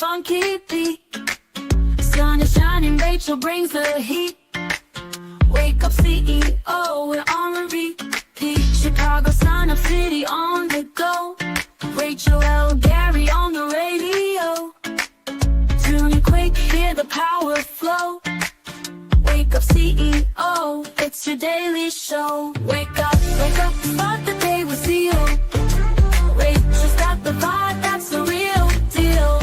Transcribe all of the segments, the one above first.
funky beat. Sun is shining, Rachel brings the heat. Wake up CEO, we're on repeat. Chicago, Sun Up City on the go. Rachel L. Gary on the radio. Tune in quick, hear the power flow. Wake up CEO, it's your daily show. Wake up, start the day with CEO. Rachel's got the vibe, that's the real deal.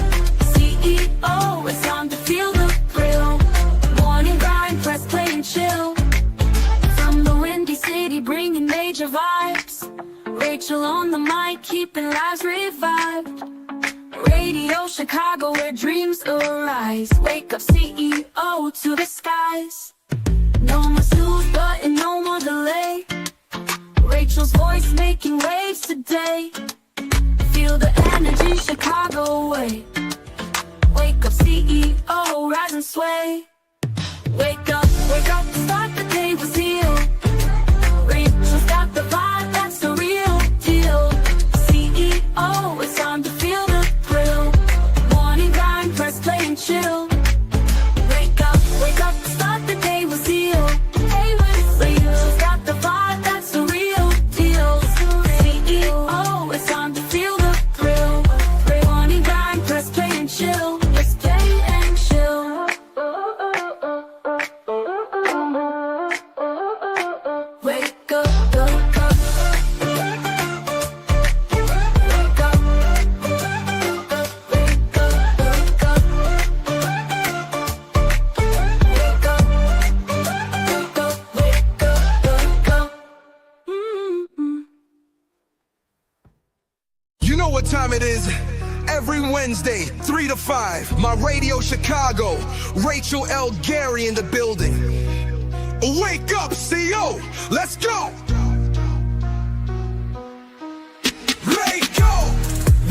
CEO, it's time to feel the thrill. Morning grind, press play and chill. From the Windy City, bringing major vibes. Rachel on the mic, keeping lives revived. Radio Chicago, where dreams arise. Wake up CEO to the skies. No more snooze button, no more delay. Rachel's voice making waves today. Feel the energy Chicago way. Wake up CEO, rise and sway. Wake up, start the day with zeal. Rachel's got the vibe, that's the real deal. CEO, it's time to feel the thrill. Morning grind, press play and chill. Wake up, start the day with zeal. Hey, Rachel's got the vibe, that's the real deal. CEO, it's time to feel the thrill. Morning grind, press play and chill. Let's play and chill. Wake up, You know what time it is? Every Wednesday, 3 to 5, my Radio Chicago, Rachel L. Gary in the building. Wake up, CEO, let's go!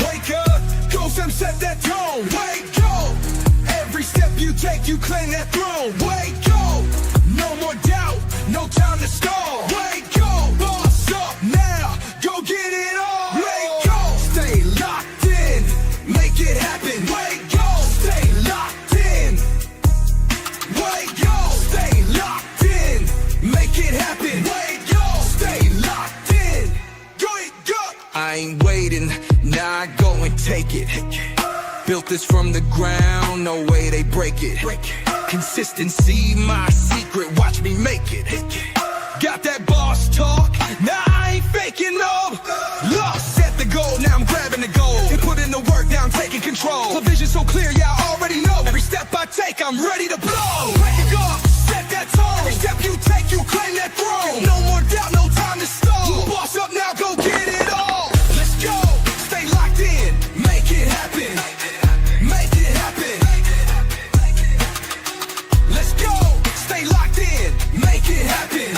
Wake up, go Sam, set that tone. Wake up, every step you take, you claim that throne. Wake up, no more doubt, no time to stall. Wake up, boss up now, go get it all. Wake up, stay locked in, make it happen. Wake up, stay locked in. Wake up, stay locked in, make it happen. Wake up, stay locked in. Wake up. I ain't waiting, now I go and take it. Built this from the ground, no way they break it. Consistency, my secret, watch me make it. Got that boss talk, now I ain't faking no. Lost, set the goal, now I'm grabbing the goal. And put in the work, now I'm taking control. The vision so clear, yeah, I already know. Every step I take, I'm ready to blow. Wake up, set that tone. Every step you take, you claim that throne. No more doubt, no time to stall. Boss up now, go get it all. Let's go, stay locked in, make it happen. Make it happen. Let's go, stay locked in, make it happen.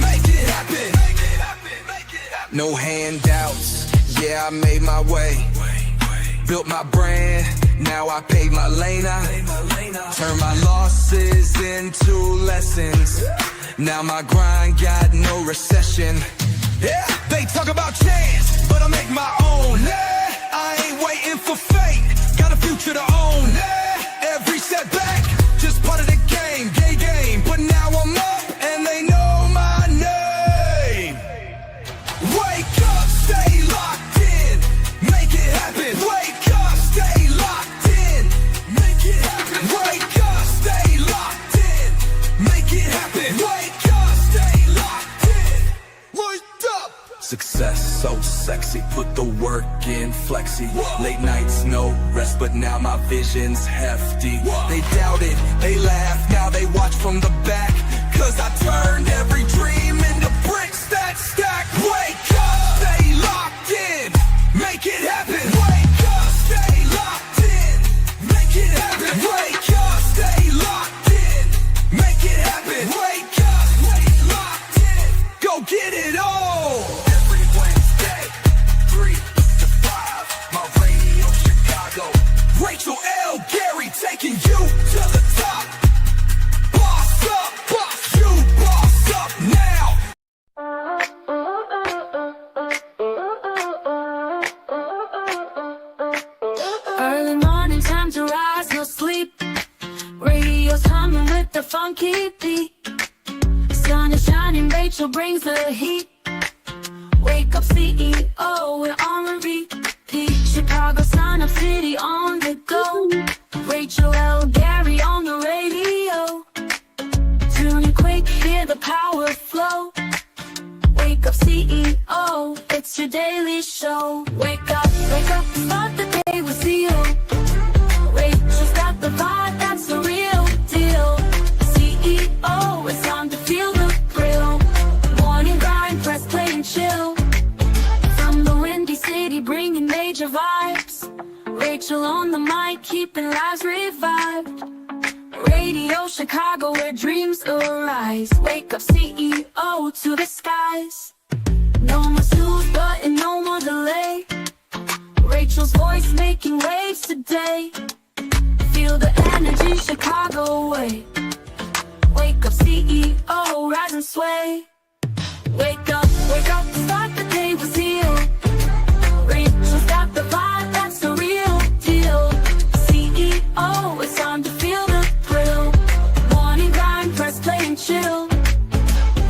Make it happen. No handouts, yeah, I made my way. Built my brand, now I paved my lane. I turn my losses into lessons. Now my grind got no recession. Yeah, they talk about chance, but I make my own. Yeah, I ain't waiting for fate, got a future to own. Yeah, every setback, just part of the game, gay game. But now I'm up and they know my name. Wake up, stay locked in, make it happen. Wake up, stay locked in, make it happen. Wake up, stay locked in, make it happen. Wake up, stay locked in. Wake up. Success so sexy, put the work in flexi. Late nights, no rest, but now my vision's hefty. They doubted, they laughed, now they watch from the back. Cause I turned every dream into bricks that stack. Wake up, stay locked in, make it happen. Wake up, stay locked in, make it happen. Wake up, stay locked in, make it happen. Wake up, stay locked in, go get it all. Every Wednesday, 3 to 5, my Radio Chicago, Rachel L. Gary taking you to the top. Boss up. funky beat. Sun is shining, Rachel brings the heat. Wake up CEO, we're on repeat. Chicago, Sun Up City on the go. Rachel L. Gary on the radio. Tune in quick, hear the power flow. Wake up CEO, it's your daily show. Wake up, start the day with CEO. Rachel's got the vibe, that's the real deal. CEO, it's time to feel the thrill. Morning grind, press play and chill. From the Windy City, bringing major vibes. Rachel on the mic, keeping lives revived. Radio Chicago, where dreams arise. Wake up CEO to the skies. No more snooze button, no more delay. Rachel's voice making waves today. Feel the energy Chicago way. Wake up CEO, rise and sway. Wake up, start the day with zeal. Rachel's got the vibe, that's the real deal. CEO, it's time to feel the thrill. Morning grind, press play and chill.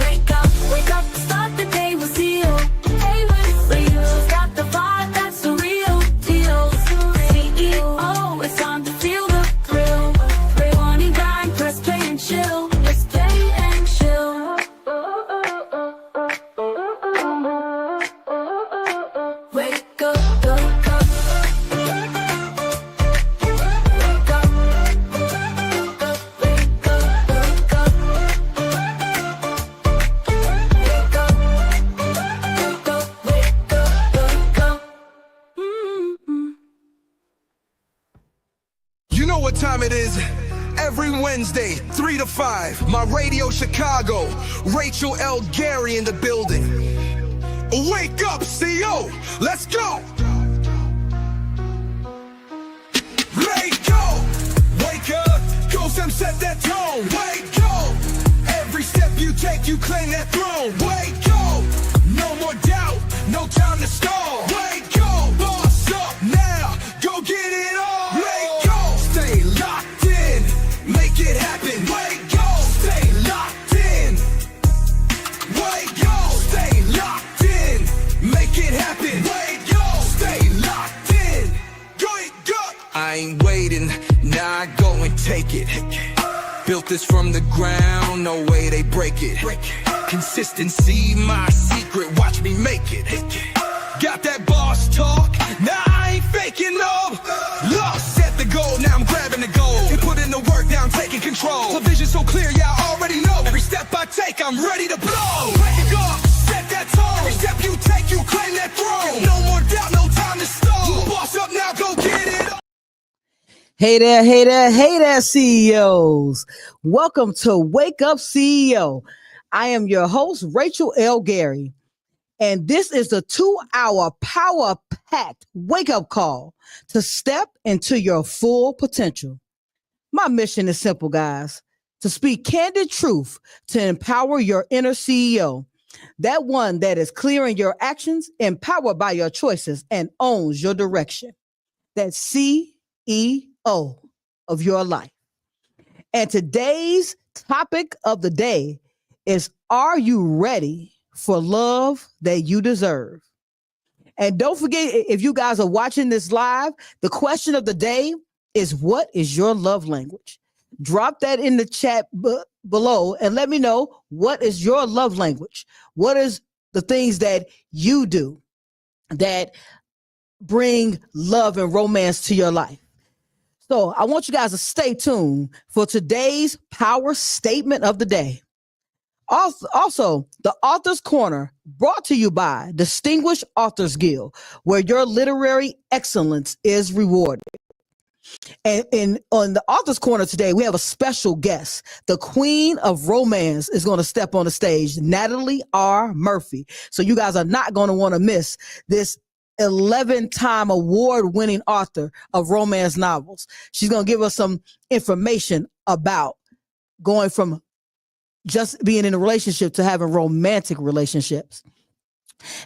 Wake up, start the day with zeal. Hey, Rachel's got the vibe, that's the real deal. CEO, it's time to feel the thrill. Morning grind, press play and chill. Let's play and chill. Wake up, wake up. Wake up, wake up, wake up, wake up. Wake up, wake up, wake up, wake up. You know what time it is? Every Wednesday, 3 to 5, my Radio Chicago, Rachel L. Gary in the building. Wake up, CEO, let's go! Wake up, go Sam, set that tone. Wake up, every step you take, you claim that throne. Wake up, no more doubt, no time to stall. Wake up, boss up now, go get it on. Wake up, stay locked in, make it happen. Wake up, stay locked in. Wake up, stay locked in, make it happen. Wake up, stay locked in. Wake up. I ain't waiting, now I go and take it. Built this from the ground, no way they break it. Consistency, my secret, watch me make it. Got that boss talk, now I ain't faking no. Lost, set the goal, now I'm grabbing the goal. And put in the work, now I'm taking control. The vision so clear, yeah, I already know. Every step I take, I'm ready to blow. Wake up, set that tone. Every step you take, you claim that throne. No more doubt, no time to stall. Boss up now, go get it. Hey there, CEOs. Welcome to Wake Up CEO. I am your host, Rachel L. Gary, and this is the 2-hour power-packed wake-up call to step into your full potential. My mission is simple, guys, to speak candid truth to empower your inner CEO, that one that is clear in your actions, empowered by your choices, and owns your direction. That CEO of your life. And today's topic of the day is, are you ready for love that you deserve? And don't forget, if you guys are watching this live, the question of the day is, what is your love language? Drop that in the chat below and let me know, what is your love language? What is the things that you do that bring love and romance to your life? So I want you guys to stay tuned for today's power statement of the day. Also, the Author's Corner, brought to you by Distinguished Authors Guild, where your literary excellence is rewarded. And on the Author's Corner today, we have a special guest. The Queen of Romance is going to step on the stage, Natalie R. Murphy. So you guys are not going to want to miss this 11-time award-winning author of romance novels. She's going to give us some information about going from just being in a relationship to having romantic relationships.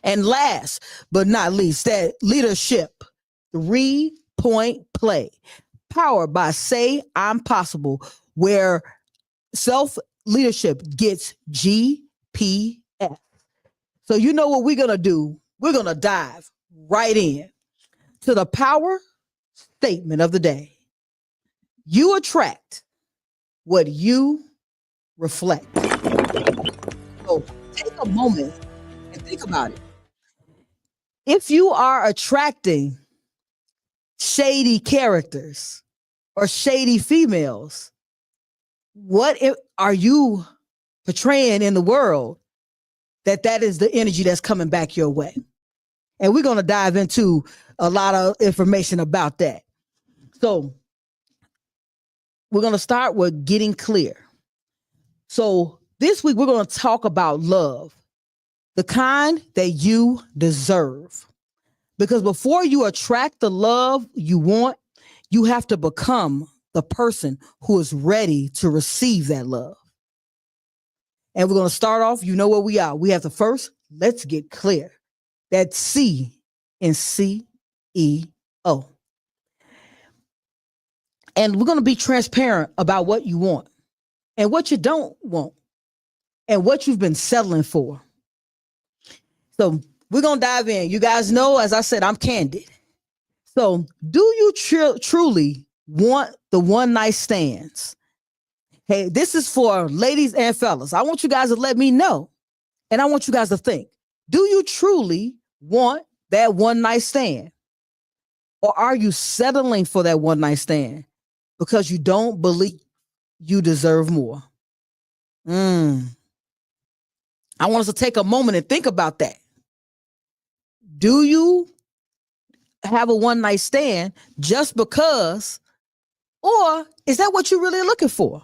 And last but not least, that leadership 3-point play, powered by Say I'm Possible, where Self leadership gets GPS. So you know what we're going to do? We're going to dive right in to the power statement of the day. You attract what you reflect. So take a moment and think about it. If you are attracting shady characters or shady females, are you portraying in the world that is the energy that's coming back your way? And we're going to dive into a lot of information about that. So we're going to start with getting clear. So this week, we're going to talk about love, the kind that you deserve. Because before you attract the love you want, you have to become the person who is ready to receive that love. And we're going to start off, you know where we are. We have to first, let's get clear. That C in CEO. And we're going to be transparent about what you want and what you don't want and what you've been settling for. So we're going to dive in. You guys know, as I said, I'm candid. So do you truly want the one night stands? Hey, this is for ladies and fellas. I want you guys to let me know. And I want you guys to think, do you truly want that one night stand? Or are you settling for that one night stand because you don't believe you deserve more? I want us to take a moment and think about that. Do you have a one night stand just because, or is that what you're really looking for?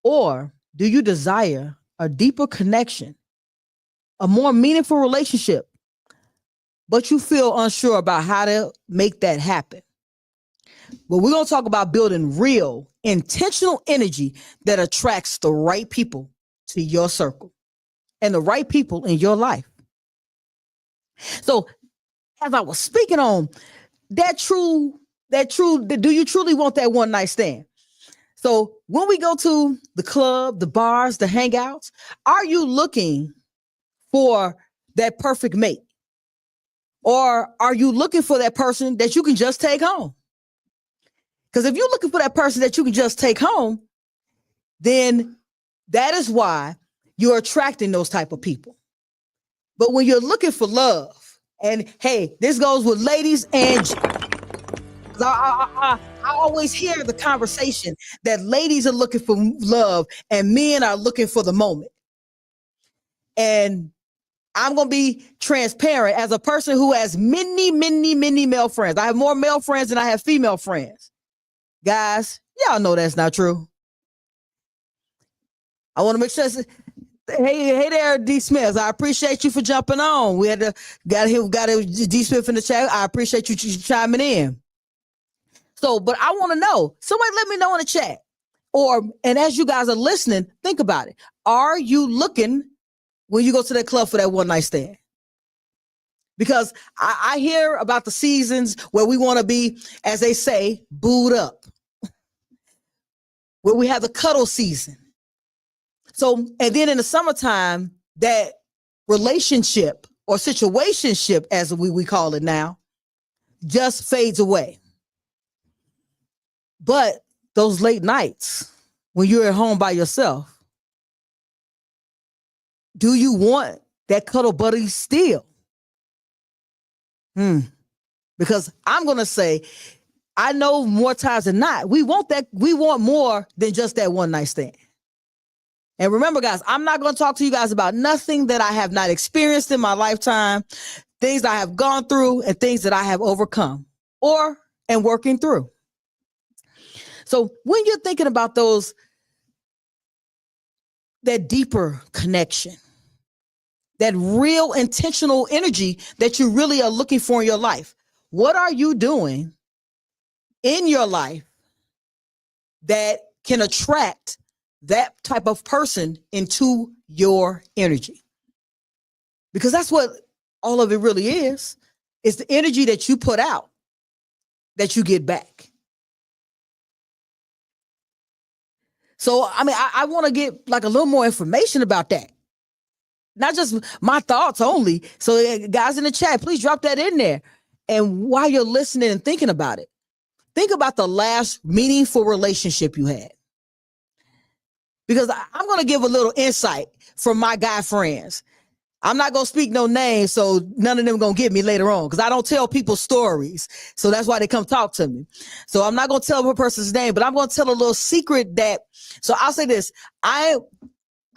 Or do you desire a deeper connection, a more meaningful relationship, but you feel unsure about how to make that happen? Well, we're going to talk about building real, intentional energy that attracts the right people to your circle and the right people in your life. So as I was speaking on do you truly want that one night stand? So when we go to the club, the bars, the hangouts, are you looking for that perfect mate? Or are you looking for that person that you can just take home? Because if you're looking for that person that you can just take home, then that is why you're attracting those type of people. But when you're looking for love, and hey, this goes with ladies and I always hear the conversation that ladies are looking for love and men are looking for the moment. And I'm going to be transparent as a person who has many, many, many male friends. I have more male friends than I have female friends. Guys, y'all know that's not true. I want to make sure. Hey there, D. Smith. I appreciate you for jumping on. We had got a D. Smith in the chat. I appreciate you chiming in. So, but I want to know. Somebody let me know in the chat. And as you guys are listening, think about it. Are you looking when you go to that club for that one night stand? Because I hear about the seasons where we want to be, as they say, booed up, where we have the cuddle season. So, and then in the summertime, that relationship or situationship, as we call it now, just fades away. But those late nights when you're at home by yourself, do you want that cuddle buddy still? Because I'm going to say, I know more times than not, we want more than just that one night stand. And remember, guys, I'm not going to talk to you guys about nothing that I have not experienced in my lifetime, things I have gone through and things that I have overcome and working through. So when you're thinking about that deeper connection, that real intentional energy that you really are looking for in your life, what are you doing in your life that can attract that type of person into your energy? Because that's what all of it really is. It's the energy that you put out that you get back. So, I mean, I want to get like a little more information about that. Not just my thoughts only. So, guys in the chat, please drop that in there. And while you're listening and thinking about it, think about the last meaningful relationship you had. Because I'm going to give a little insight from my guy friends. I'm not going to speak no names, so none of them going to get me later on, because I don't tell people stories. So that's why they come talk to me. So I'm not going to tell a person's name, but I'm going to tell a little secret that, so I'll say this. I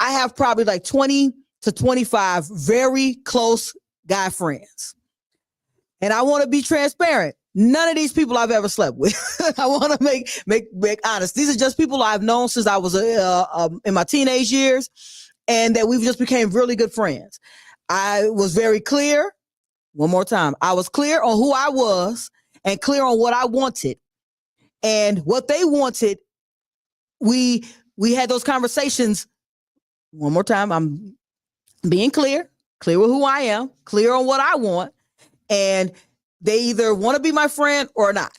have probably like 20 to 25 very close guy friends. And I want to be transparent. None of these people I've ever slept with. I want to make honest. These are just people I've known since I was in my teenage years, and that we've just became really good friends. I was very clear. One more time. I was clear on who I was and clear on what I wanted. And what they wanted, we had those conversations. One more time. I'm being clear with who I am, clear on what I want. And they either want to be my friend or not.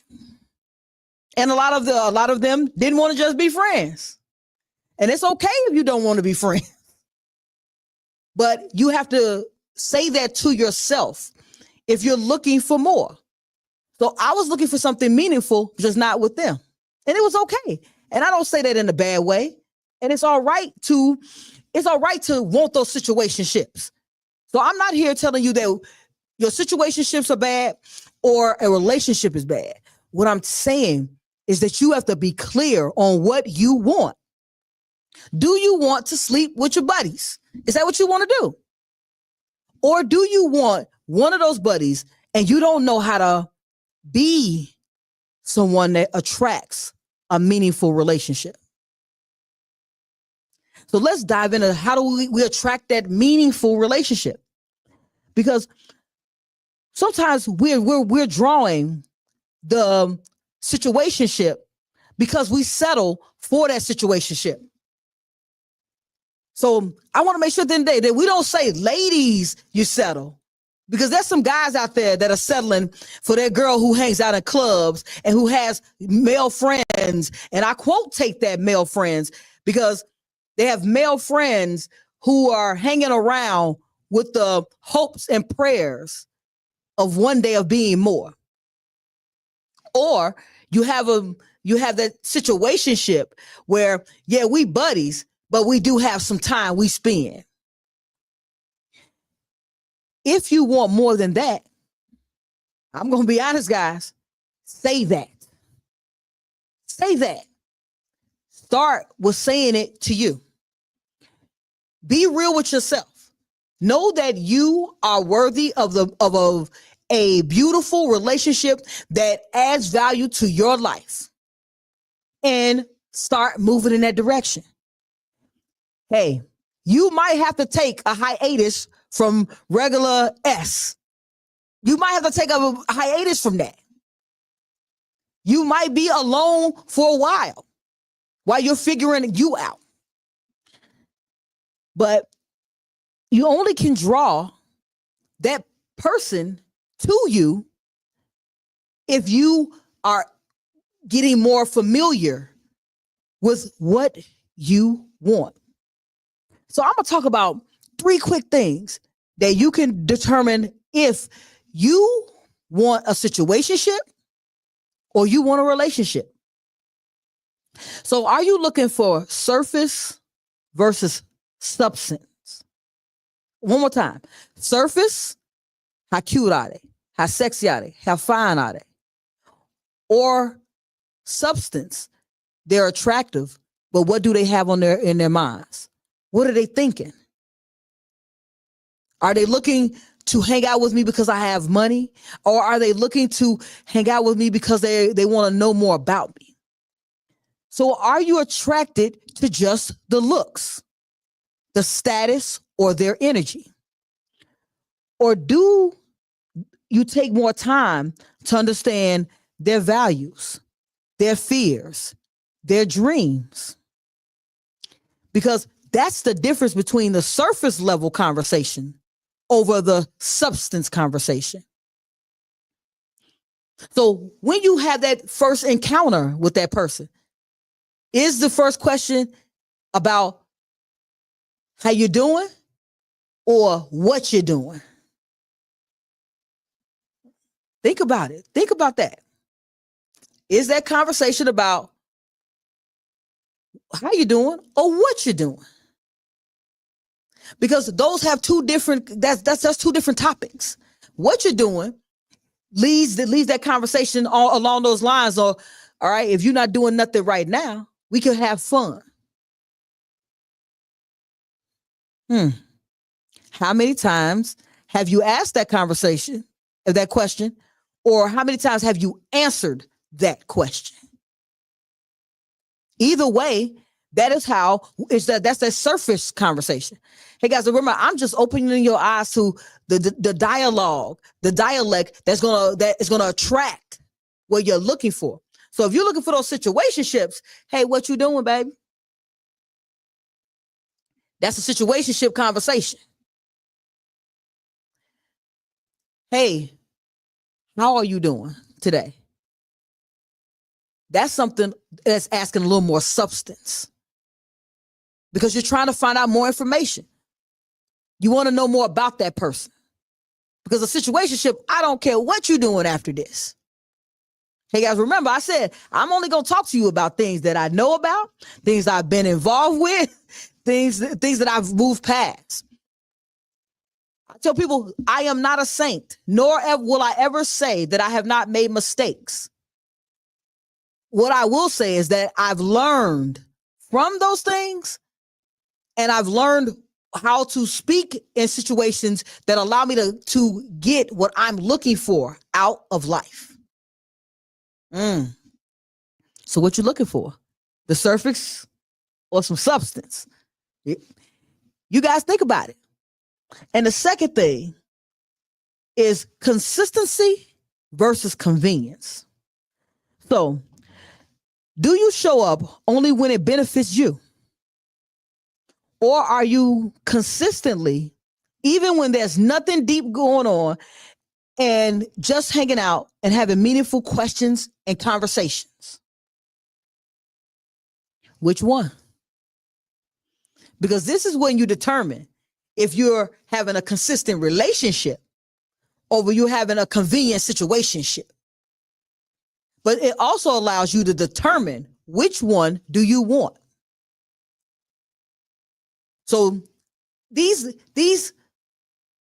And a lot of them didn't want to just be friends. And it's okay if you don't want to be friends. But you have to say that to yourself if you're looking for more. So I was looking for something meaningful, just not with them. And it was okay. And I don't say that in a bad way. And it's all right to want those situationships. So I'm not here telling you that your situationships are bad or a relationship is bad. What I'm saying is that you have to be clear on what you want. Do you want to sleep with your buddies? Is that what you want to do? Or do you want one of those buddies and you don't know how to be someone that attracts a meaningful relationship? So let's dive into how do we attract that meaningful relationship? Because sometimes we're drawing the situationship because we settle for that situationship. So I want to make sure at the end of the day that we don't say, ladies, you settle. Because there's some guys out there that are settling for their girl who hangs out in clubs and who has male friends. And I quote take that male friends because they have male friends who are hanging around with the hopes and prayers of one day of being more. Or you have that situationship where, yeah, we buddies, but we do have some time we spend. If you want more than that, I'm going to be honest, guys, say that. Say that. Start with saying it to you. Be real with yourself. Know that you are worthy of a beautiful relationship that adds value to your life, and start moving in that direction. Hey, you might have to take a hiatus from regular S. You might have to take a hiatus from that. You might be alone for a while you're figuring you out. But you only can draw that person to you if you are getting more familiar with what you want. So I'm going to talk about 3 quick things that you can determine if you want a situationship or you want a relationship. So are you looking for surface versus substance? One more time. Surface, how cute are they? How sexy are they? How fine are they? Or substance, they're attractive, but what do they have in their minds? What are they thinking? Are they looking to hang out with me because I have money? Or are they looking to hang out with me because they want to know more about me? So are you attracted to just the looks, the status, or their energy? Or do you take more time to understand their values, their fears, their dreams? Because that's the difference between the surface level conversation over the substance conversation. So when you have that first encounter with that person, is the first question, about how you're doing or what you're doing? Think about it. Think about that. Is that conversation about how you doing or what you're doing? Because those have that's two different topics. What you're doing leads that conversation all along those lines. Or, all right, if you're not doing nothing right now, we can have fun. How many times have you asked that question, or how many times have you answered that question? Either way, that's that surface conversation. Hey guys, remember, I'm just opening your eyes to the dialogue, the dialect that is gonna attract what you're looking for. So if you're looking for those situationships, hey, what you doing, baby? That's a situationship conversation. Hey, how are you doing today? That's something that's asking a little more substance, because you're trying to find out more information. You want to know more about that person, because a situationship, I don't care what you're doing after this. Hey guys, remember I said I'm only going to talk to you about things that I know about, things I've been involved with, things that I've moved past. I tell people I am not a saint, nor will I ever say that I have not made mistakes. What I will say is that I've learned from those things, and I've learned how to speak in situations that allow me to get what I'm looking for out of life. So what you looking for? The surface or some substance? You guys think about it. And the second thing is consistency versus convenience. So, do you show up only when it benefits you? Or are you consistently, even when there's nothing deep going on, and just hanging out and having meaningful questions and conversations? Which one? Because this is when you determine if you're having a consistent relationship or you're having a convenient situationship. But it also allows you to determine which one do you want. So these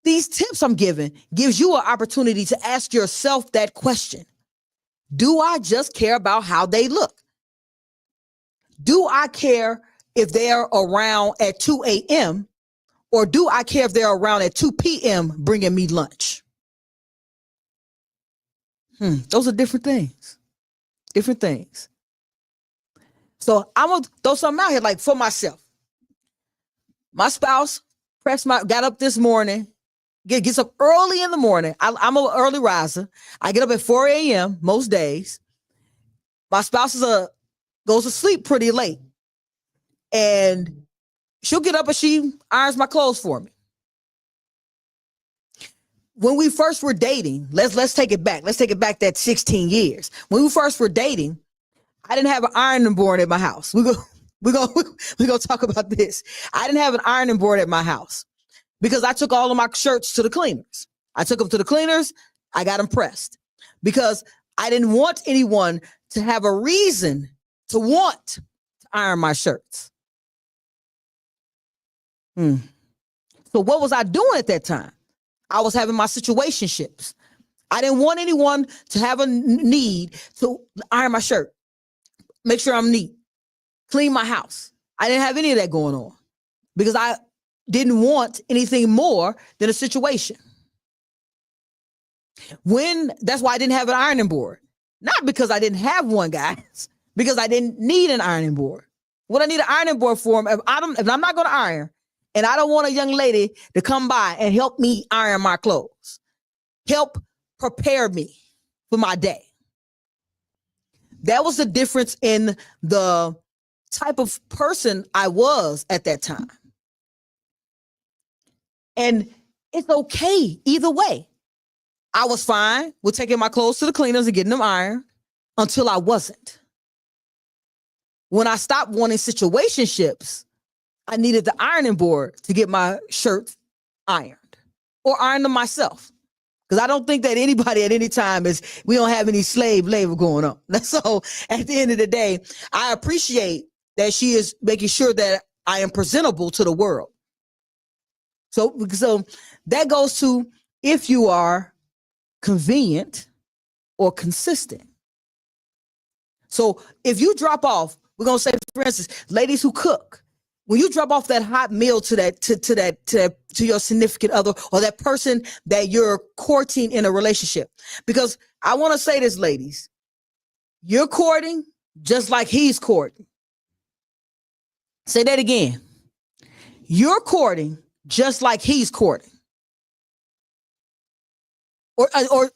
tips I'm giving gives you an opportunity to ask yourself that question. Do I just care about how they look? Do I care if they're around at 2 a.m. or do I care if they're around at 2 p.m. bringing me lunch? Those are different things. Different things. So I'm going to throw something out here, like for myself. My spouse got up this morning, gets up early in the morning. I'm an early riser. I get up at 4 a.m. most days. My spouse goes to sleep pretty late. And she'll get up and she irons my clothes for me. When we first were dating, let's take it back. Let's take it back that 16 years. When we first were dating, I didn't have an ironing board at my house. We're gonna talk about this. I didn't have an ironing board at my house because I took all of my shirts to the cleaners. I took them to the cleaners. I got them pressed because I didn't want anyone to have a reason to want to iron my shirts. So what was I doing at that time? I was having my situationships. I didn't want anyone to have a need to iron my shirt, make sure I'm neat, clean my house. I didn't have any of that going on because I didn't want anything more than a situation. That's why I didn't have an ironing board. Not because I didn't have one, guys, because I didn't need an ironing board. What I need an ironing board for, if I'm not going to iron, and I don't want a young lady to come by and help me iron my clothes, help prepare me for my day. That was the difference in the type of person I was at that time. And it's okay either way. I was fine with taking my clothes to the cleaners and getting them ironed until I wasn't. When I stopped wanting situationships, I needed the ironing board to get my shirts ironed or iron them myself. Because I don't think that anybody at any time we don't have any slave labor going on. So at the end of the day, I appreciate that she is making sure that I am presentable to the world. So that goes to if you are convenient or consistent. So if you drop off, we're going to say, for instance, ladies who cook, when you drop off that hot meal to your significant other or that person that you're courting in a relationship, because I want to say this, ladies, you're courting just like he's courting. Say that again. You're courting just like he's courting. Or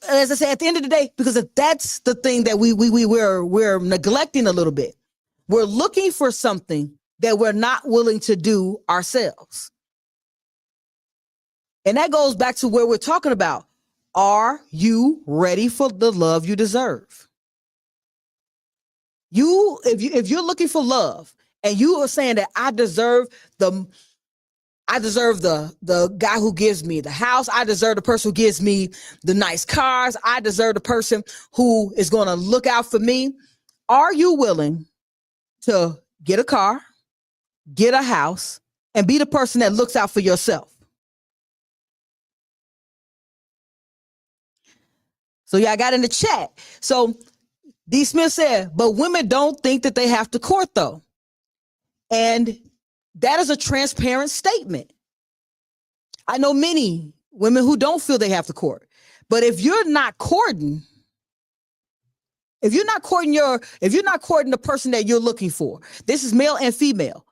as I say, at the end of the day, because if that's the thing that we're neglecting a little bit. We're looking for something that we're not willing to do ourselves. And that goes back to where we're talking about. Are you ready for the love you deserve? If you're looking for love and you are saying that I deserve the guy who gives me the house. I deserve the person who gives me the nice cars. I deserve the person who is going to look out for me. Are you willing to get a car, get a house, and be the person that looks out for yourself? So yeah, I got in the chat. So D. Smith said, but women don't think that they have to court though. And that is a transparent statement. I know many women who don't feel they have to court. But if you're not courting, if you're not courting the person that you're looking for, this is male and female.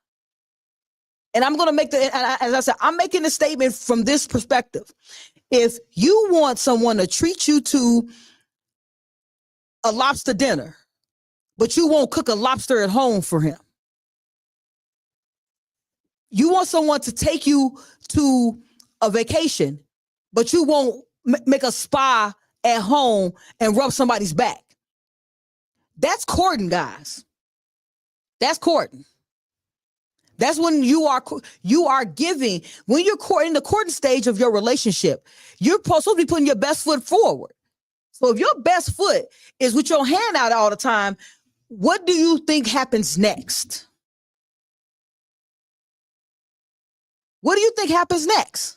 And I'm going to make as I said, I'm making a statement from this perspective. If you want someone to treat you to a lobster dinner, but you won't cook a lobster at home for him, you want someone to take you to a vacation, but you won't make a spa at home and rub somebody's back. That's courting, guys. That's courting. That's when you are giving. When you're courting, the courting stage of your relationship, you're supposed to be putting your best foot forward. So if your best foot is with your hand out all the time, what do you think happens next? What do you think happens next?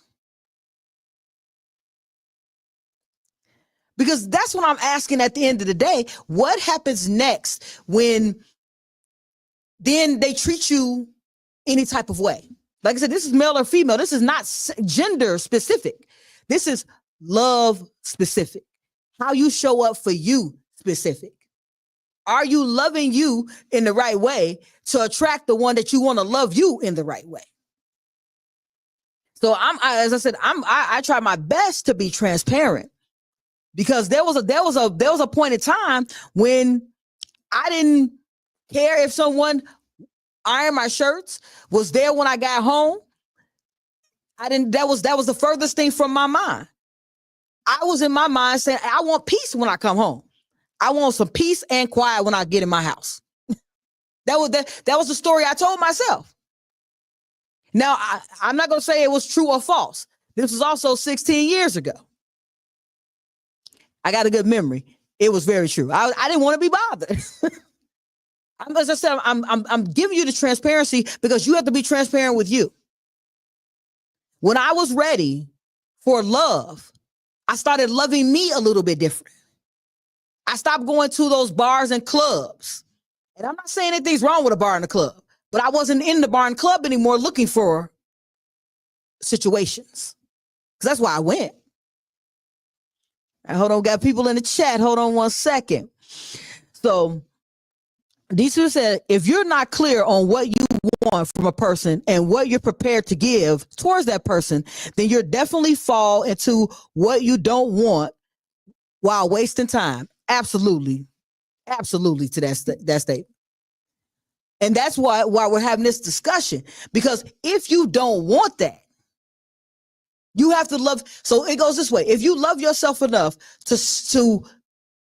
Because that's what I'm asking at the end of the day. What happens next when then they treat you any type of way? Like I said, this is male or female. This is not gender specific. This is love specific. How you show up for you specific. Are you loving you in the right way to attract the one that you want to love you in the right way? So as I said, I try my best to be transparent, because there was a point in time when I didn't care if someone ironed my shirts, was there when I got home. That was the furthest thing from my mind. I was in my mind saying, I want peace when I come home. I want some peace and quiet when I get in my house. That was the story I told myself. Now, I'm not going to say it was true or false. This was also 16 years ago. I got a good memory. It was very true. I didn't want to be bothered. As I said, I'm giving you the transparency because you have to be transparent with you. When I was ready for love, I started loving me a little bit different. I stopped going to those bars and clubs. And I'm not saying anything's wrong with a bar and a club, but I wasn't in the bar and club anymore looking for situations. Because that's why I went. Hold on, got people in the chat. Hold on one second. So, DC said, if you're not clear on what you want from a person and what you're prepared to give towards that person, then you'll definitely fall into what you don't want while wasting time. Absolutely. Absolutely to that statement. And that's why we're having this discussion, because if you don't want that, you have to love. So it goes this way. If you love yourself enough to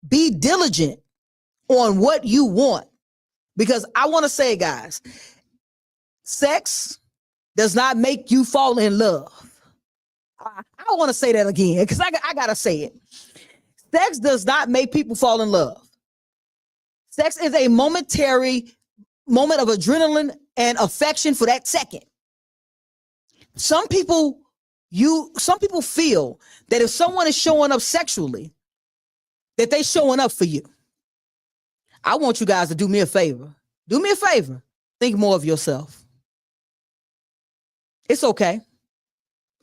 be diligent on what you want, because I want to say, guys, sex does not make you fall in love. I want to say that again because I got to say it. Sex does not make people fall in love. Sex is a momentary moment of adrenaline and affection for that second. Some people feel that if someone is showing up sexually, that they showing up for you. I want you guys to do me a favor. Do me a favor. Think more of yourself. It's okay.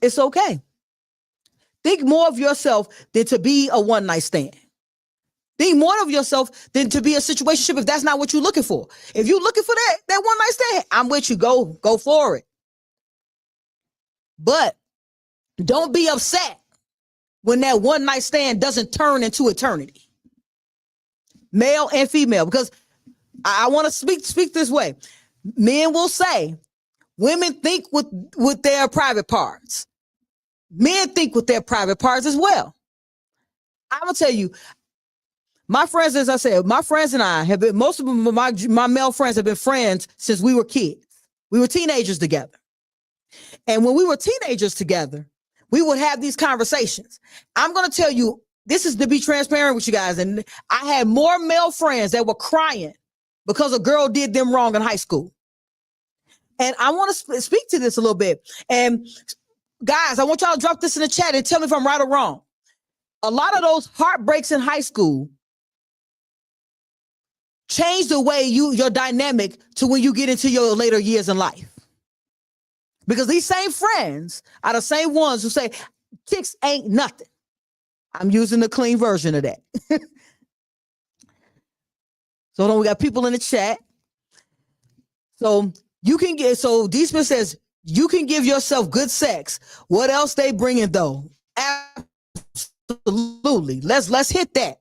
It's okay. Think more of yourself than to be a one-night stand. Think more of yourself than to be a situationship if that's not what you're looking for. If you're looking for that one-night stand, I'm with you. Go for it. But don't be upset when that one-night stand doesn't turn into eternity. Male and female, because I want to speak this way. Men will say women think with their private parts. Men think with their private parts as well. I'm gonna tell you, my friends, as I said, my friends and I have been, most of them, my male friends have been friends since we were kids. We were teenagers together. And when we were teenagers together, we would have these conversations. I'm gonna tell you, this is to be transparent with you guys. And I had more male friends that were crying because a girl did them wrong in high school. And I want to speak to this a little bit. And guys, I want y'all to drop this in the chat and tell me if I'm right or wrong. A lot of those heartbreaks in high school change the way your dynamic to when you get into your later years in life. Because these same friends are the same ones who say, chicks ain't nothing. I'm using the clean version of that. So then we got people in the chat. So you can get, so D Smith says, you can give yourself good sex. What else they bringing though? Absolutely. Let's hit that.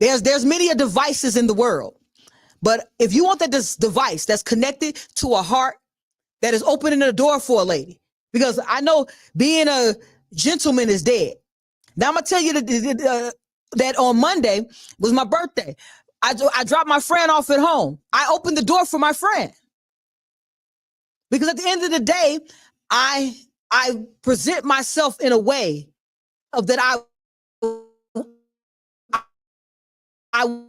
There's many devices in the world, but if you want that this device that's connected to a heart that is opening the door for a lady, because I know being a gentleman is dead. Now I'm gonna tell you that on Monday was my birthday. I dropped my friend off at home. I opened the door for my friend. Because at the end of the day, I present myself in a way of that I am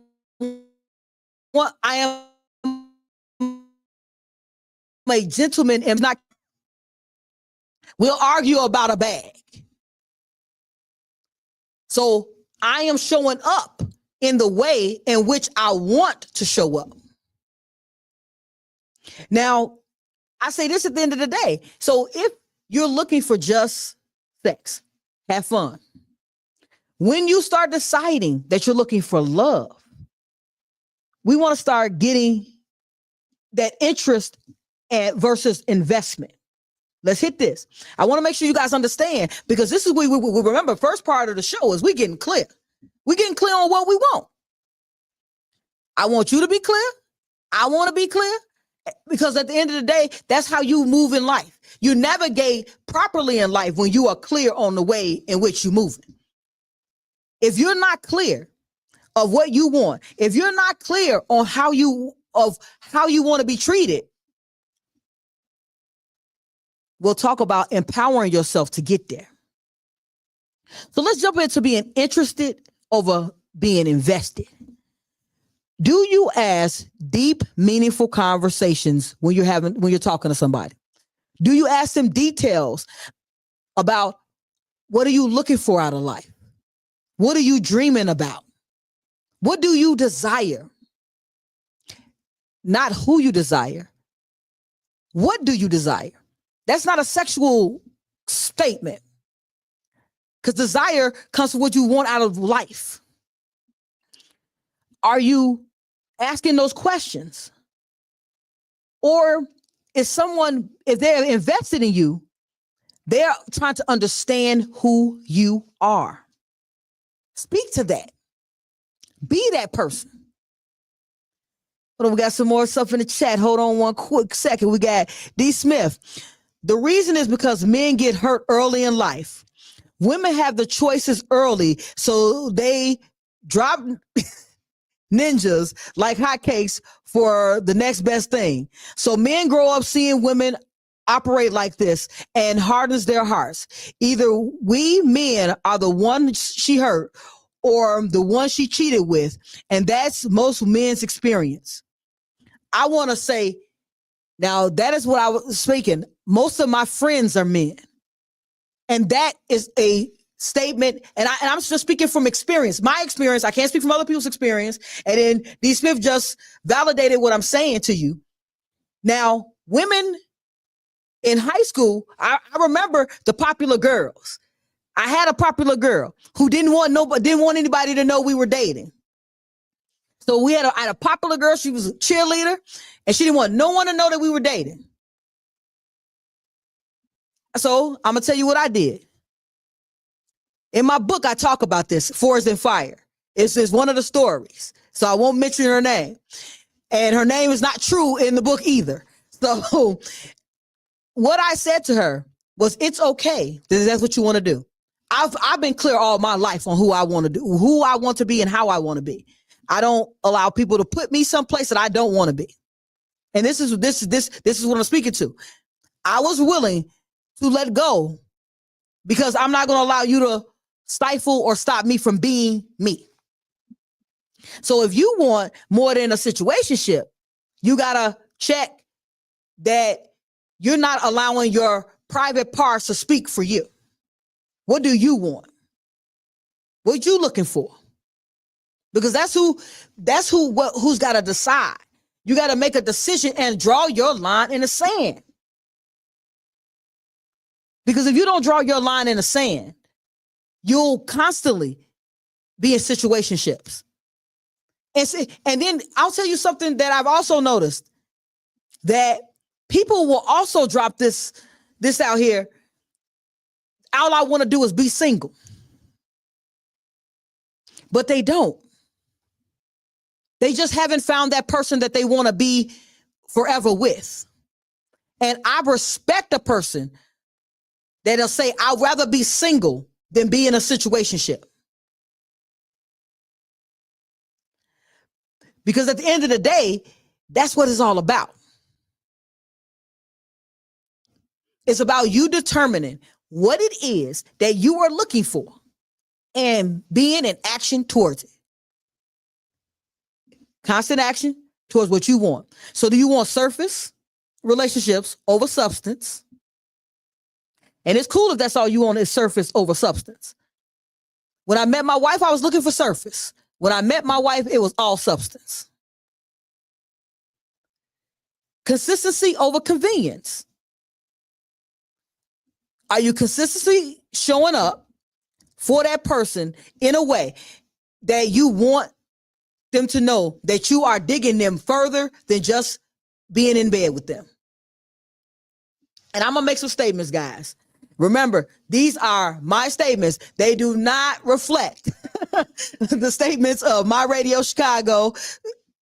a gentleman and not. We'll argue about a bag. So I am showing up in the way in which I want to show up. Now, I say this at the end of the day. So if you're looking for just sex, have fun. When you start deciding that you're looking for love, we want to start getting that interest versus investment. Let's hit this. I want to make sure you guys understand, because this is we remember first part of the show is we getting clear. We're getting clear on what we want. I want you to be clear. I want to be clear. Because at the end of the day, that's how you move in life. You navigate properly in life when you are clear on the way in which you move. If you're not clear of what you want, if you're not clear on how you want to be treated, we'll talk about empowering yourself to get there. So let's jump into being interested over being invested. Do you ask deep, meaningful conversations when you're talking to somebody? Do you ask them details about what are you looking for out of life? What are you dreaming about? What do you desire? Not who you desire. What do you desire? That's not a sexual statement, because desire comes from what you want out of life. Are you asking those questions? Or if they're invested in you, they're trying to understand who you are. Speak to that. Be that person. Hold on, we got some more stuff in the chat. Hold on one quick second. We got D. Smith. The reason is because men get hurt early in life. Women have the choices early, so they drop ninjas like hotcakes for the next best thing. So men grow up seeing women operate like this and hardens their hearts. Either we men are the one she hurt or the one she cheated with. And that's most men's experience. I want to say, now that is what I was speaking. Most of my friends are men. And that is a statement. And I'm just speaking from experience. My experience, I can't speak from other people's experience. And then D. Smith just validated what I'm saying to you. Now, women in high school, I remember the popular girls. I had a popular girl who didn't want anybody to know we were dating. So I had a popular girl. She was a cheerleader, and she didn't want no one to know that we were dating. So I'm gonna tell you what I did. In my book, I talk about this. Forest and Fire. It's one of the stories. So I won't mention her name, and her name is not true in the book either. So what I said to her was, it's okay. That's what you want to do. I've been clear all my life on who I want to do, who I want to be, and how I want to be. I don't allow people to put me someplace that I don't want to be. And this is what I'm speaking to. I was willing to let go because I'm not going to allow you to stifle or stop me from being me. So if you want more than a situationship, you got to check that you're not allowing your private parts to speak for you. What do you want? What you looking for? Because who's got to decide. You got to make a decision and draw your line in the sand. Because if you don't draw your line in the sand, you'll constantly be in situationships. And then I'll tell you something that I've also noticed, that people will also drop this out here. All I want to do is be single. But they don't. They just haven't found that person that they want to be forever with. And I respect a person that'll say, I'd rather be single than be in a situationship. Because at the end of the day, that's what it's all about. It's about you determining what it is that you are looking for and being in action towards it. Constant action towards what you want. So do you want surface relationships over substance? And it's cool if that's all you want is surface over substance. When I met my wife, I was looking for surface. When I met my wife, it was all substance. Consistency over convenience. Are you consistently showing up for that person in a way that you want them to know that you are digging them further than just being in bed with them? And I'm going to make some statements, guys. Remember, these are my statements. They do not reflect the statements of My Radio Chicago.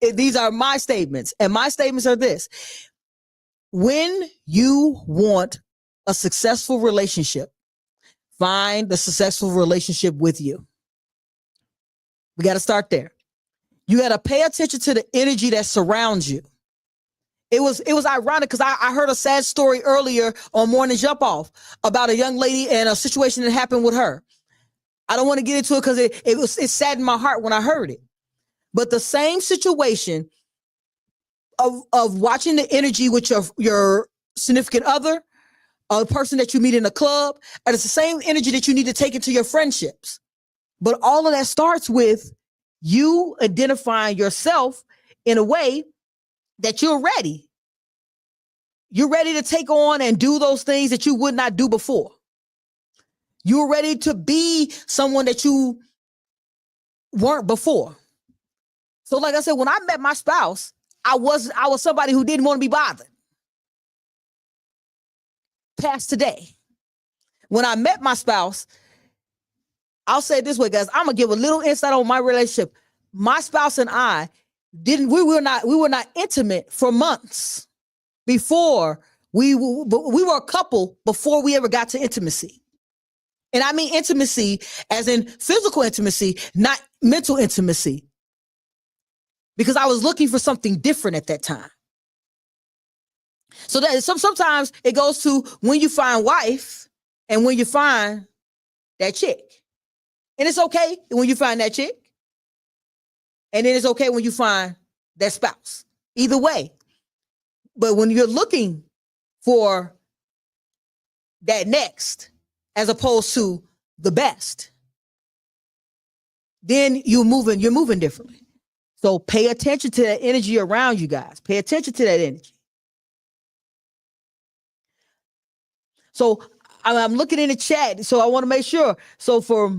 These are my statements. And my statements are this. When you want a successful relationship, find the successful relationship with you. We got to start there. You got to pay attention to the energy that surrounds you. It was ironic because I heard a sad story earlier on Morning Jump Off about a young lady and a situation that happened with her. I don't want to get into it because it saddened my heart when I heard it. But the same situation of watching the energy with your significant other, a person that you meet in a club, and it's the same energy that you need to take into your friendships. But all of that starts with you identifying yourself in a way that you're ready. You're ready to take on and do those things that you would not do before. You're ready to be someone that you weren't before. So like I said, when I met my spouse, I was somebody who didn't want to be bothered. Past today. When I met my spouse, I'll say it this way, guys. I'm gonna give a little insight on my relationship. My spouse and I we were not intimate for months before we were a couple before we ever got to intimacy. And I mean intimacy as in physical intimacy, not mental intimacy. because I was looking for something different at that time. So that sometimes it goes to when you find wife and when you find that chick. And it's okay when you find that chick. And then it's okay when you find that spouse. Either way. But when you're looking for that next, as opposed to the best, then you're moving differently. So pay attention to that energy around you guys. Pay attention to that energy. So I'm looking in the chat. So I want to make sure. So for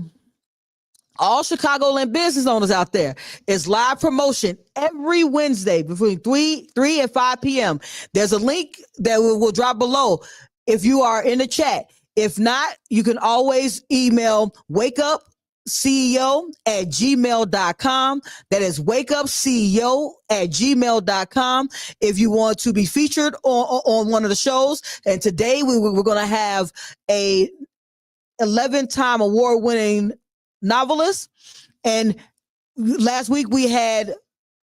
all Chicagoland business owners out there, it's live promotion every Wednesday between 3 and 5 p.m. There's a link that will drop below if you are in the chat. If not, you can always email wakeupceo@gmail.com. That is wakeupceo@gmail.com. If you want to be featured on one of the shows. And today we're going to have a 11-time award-winning novelist. And last week we had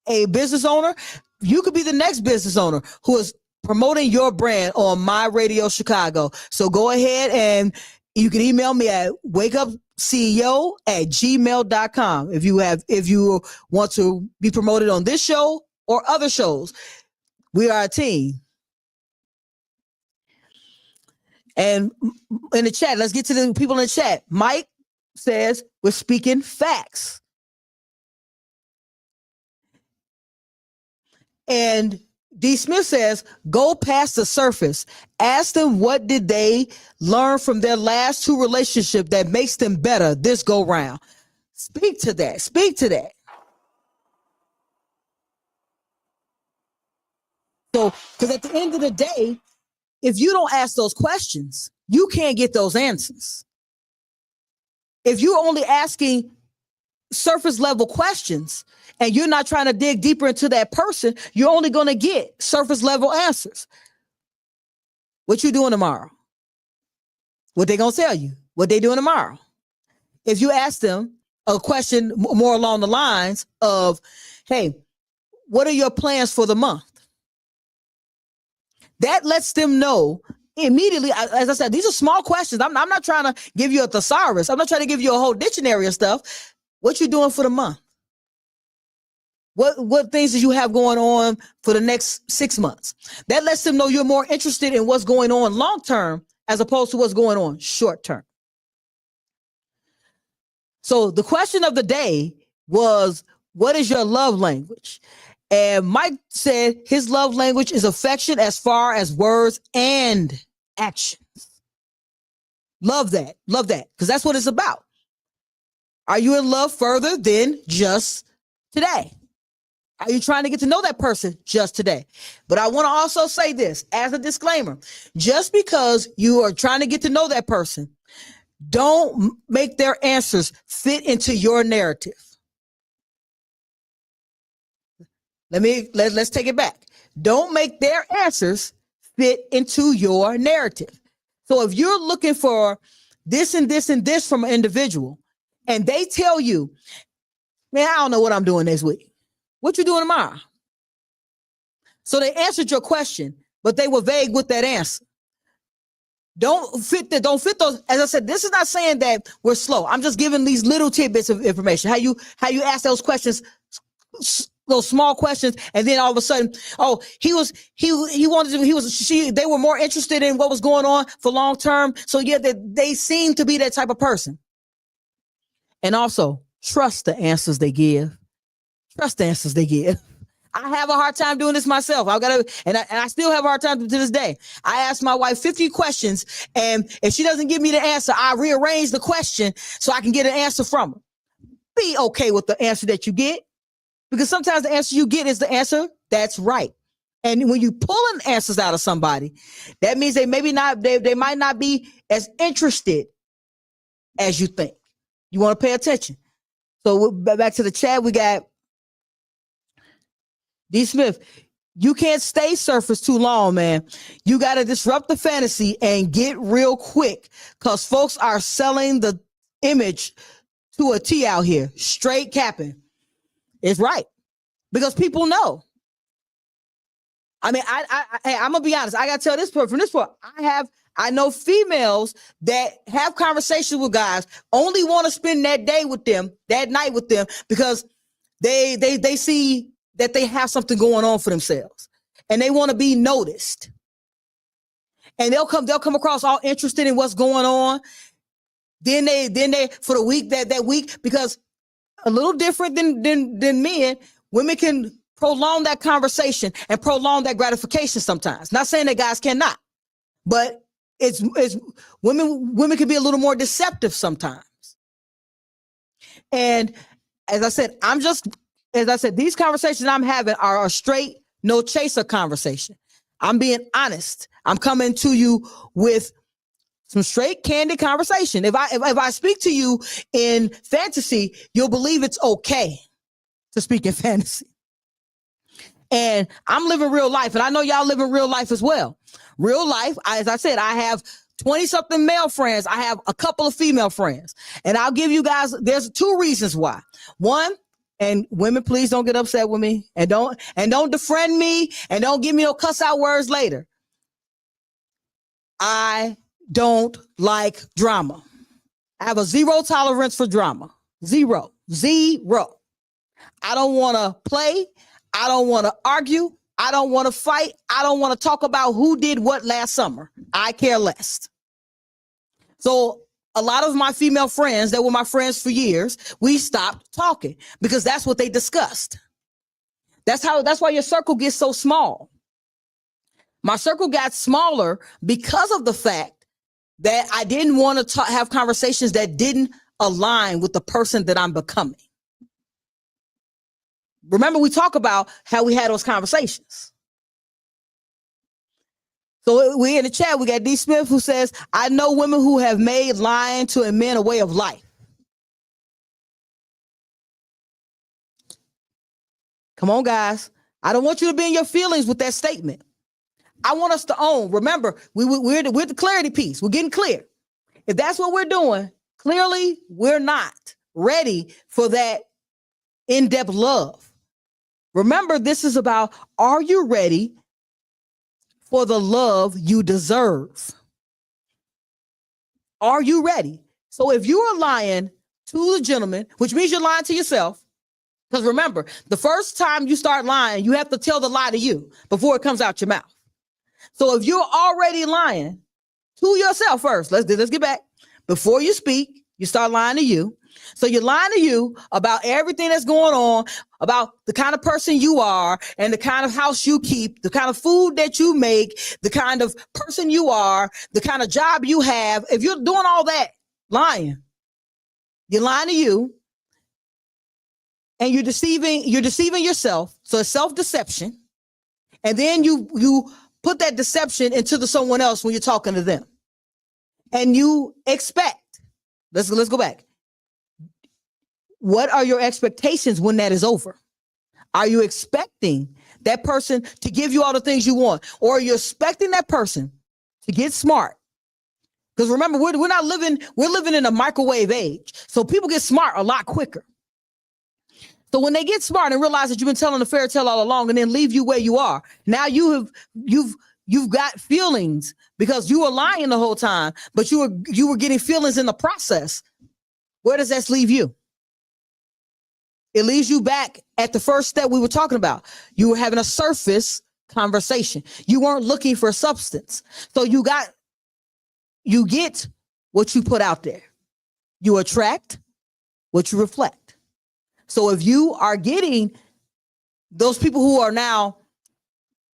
a business owner. You could be the next business owner who is promoting your brand on My Radio Chicago. So go ahead and you can email me at wakeupceo@gmail.com if you want to be promoted on this show or other shows. We are a team. And in the chat, let's get to the people in the chat. Mike says we're speaking facts. And D. Smith says, go past the surface. Ask them what did they learn from their last two relationships that makes them better this go round. Speak to that. Speak to that. So, because at the end of the day, if you don't ask those questions, you can't get those answers. If you're only asking surface level questions and you're not trying to dig deeper into that person, you're only going to get surface level answers. What you doing tomorrow? What they going to tell you? What they doing tomorrow? If you ask them a question more along the lines of, hey, what are your plans for the month? That lets them know immediately. As I said, these are small questions. I'm not trying to give you a thesaurus. I'm not trying to give you a whole dictionary of stuff. What you doing for the month? What things do you have going on for the next 6 months? That lets them know you're more interested in what's going on long term as opposed to what's going on short term. So the question of the day was, what is your love language? And Mike said his love language is affection as far as words and actions. Love that. Love that. Because that's what it's about. Are you in love further than just today? Are you trying to get to know that person just today? But I want to also say this as a disclaimer. Just because you are trying to get to know that person, don't make their answers fit into your narrative. Let's take it back. Don't make their answers fit into your narrative. So if you're looking for this and this and this from an individual, and they tell you, man, I don't know what I'm doing next week. What you doing tomorrow? So they answered your question, but they were vague with that answer. Don't fit those. As I said, this is not saying that we're slow. I'm just giving these little tidbits of information. How you ask those questions, those small questions, and then all of a sudden, oh, they were more interested in what was going on for long term. So yeah, they seem to be that type of person. And also trust the answers they give. Trust the answers they give. I have a hard time doing this myself. And I still have a hard time to this day. I ask my wife 50 questions, and if she doesn't give me the answer, I rearrange the question so I can get an answer from her. Be okay with the answer that you get, because sometimes the answer you get is the answer that's right. And when you pulling answers out of somebody, that means they might not be as interested as you think. You want to pay attention. So back to the chat, we got D. Smith. You can't stay surface too long, man. You got to disrupt the fantasy and get real quick, because folks are selling the image to a T out here. Straight capping. It's right. because people know. I mean, I'm gonna be honest. I gotta tell this part from this part. I know females that have conversations with guys, only want to spend that day with them, that night with them, because they see that they have something going on for themselves, and they want to be noticed. And they'll come across all interested in what's going on. Then they for the week that week, because a little different than men, women can prolong that conversation and prolong that gratification sometimes. Not saying that guys cannot, but it's women can be a little more deceptive sometimes. And as I said, these conversations I'm having are a straight no chaser conversation. I'm being honest. I'm coming to you with some straight candid conversation. If I speak to you in fantasy, you'll believe it's okay to speak in fantasy. And I'm living real life, and I know y'all living real life as well. Real life, as I said, I have 20-something male friends. I have a couple of female friends. And I'll give you guys, there's 2 reasons why. One, and women, please don't get upset with me, and don't defriend me, and don't give me no cuss out words later. I don't like drama. I have a 0 tolerance for drama. Zero. I don't want to play. I don't want to argue. I don't want to fight. I don't want to talk about who did what last summer. I care less. So a lot of my female friends that were my friends for years, we stopped talking because that's what they discussed. That's why your circle gets so small. My circle got smaller because of the fact that I didn't want to have conversations that didn't align with the person that I'm becoming. Remember, we talk about how we had those conversations. So we in the chat, we got D. Smith who says, I know women who have made lying to a man a way of life. Come on, guys. I don't want you to be in your feelings with that statement. I want us to own. Remember, we're the clarity piece. We're getting clear. If that's what we're doing, clearly we're not ready for that in-depth love. Remember, this is about, are you ready for the love you deserve? Are you ready? So if you are lying to the gentleman, which means you're lying to yourself, because remember, the first time you start lying, you have to tell the lie to you before it comes out your mouth. So if you're already lying to yourself first, let's get back. Before you speak, you start lying to you. So you're lying to you about everything that's going on, about the kind of person you are and the kind of house you keep, the kind of food that you make, the kind of person you are, the kind of job you have. If you're doing all that, lying, you're lying to you, and you're deceiving yourself. So it's self-deception. And then you put that deception into someone else when you're talking to them. And you expect, let's go back. What are your expectations when that is over? Are you expecting that person to give you all the things you want? Or are you expecting that person to get smart? Because remember, we're living in a microwave age. So people get smart a lot quicker. So when they get smart and realize that you've been telling a fairy tale all along and then leave you where you are, now you've got feelings because you were lying the whole time, but you were getting feelings in the process. Where does that leave you? It leaves you back at the first step we were talking about. You were having a surface conversation. You weren't looking for substance. So you get what you put out there. You attract what you reflect. So if you are getting those people who are now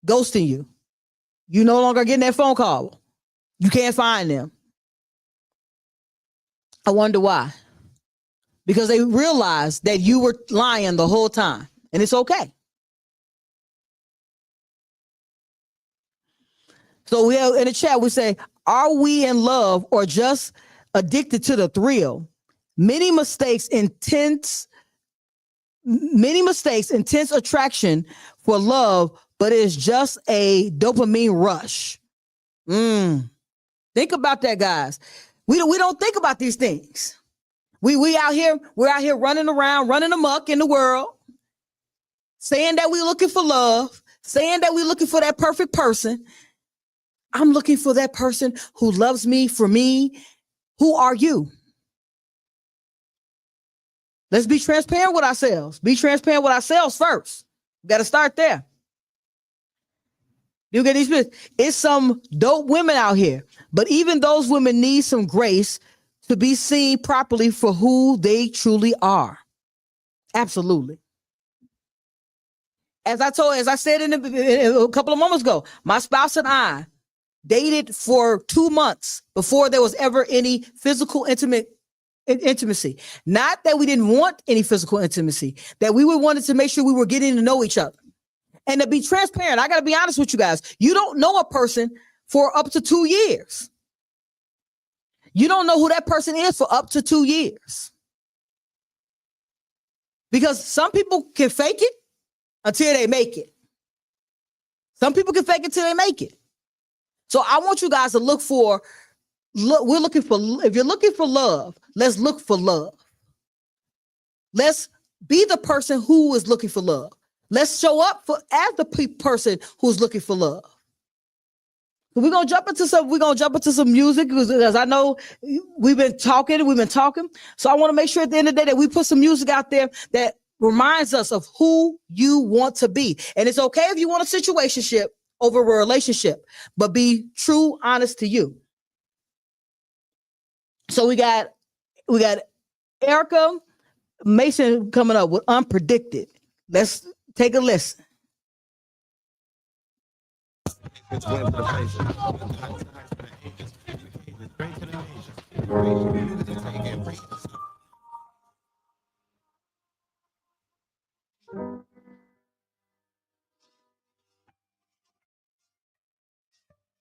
ghosting you, you no longer getting that phone call. You can't find them. I wonder why. Because they realized that you were lying the whole time, and it's okay. So we have in the chat, we say, are we in love or just addicted to the thrill? Many mistakes, intense attraction for love, but it's just a dopamine rush. Think about that, guys. We don't think about these things. We're out here running around, running amok in the world, saying that we're looking for love, saying that we're looking for that perfect person. I'm looking for that person who loves me for me. Who are you? Let's be transparent with ourselves. Be transparent with ourselves first. We got to start there. You get these. It's some dope women out here, but even those women need some grace to be seen properly for who they truly are. Absolutely. As I said in a couple of moments ago, my spouse and I dated for 2 months before there was ever any physical intimacy. Not that we didn't want any physical intimacy, that we wanted to make sure we were getting to know each other. And to be transparent, I got to be honest with you guys. You don't know a person for up to 2 years. You don't know who that person is for up to 2 years. Because some people can fake it until they make it. Some people can fake it until they make it. So I want you guys to if you're looking for love, let's look for love. Let's be the person who is looking for love. Let's show up as the person who's looking for love. We're gonna jump into some music because I know we've been talking. So I want to make sure at the end of the day that we put some music out there that reminds us of who you want to be. And it's okay if you want a situationship over a relationship, but be true, honest to you. So we got Erica Mason coming up with Unpredicted. Let's take a listen.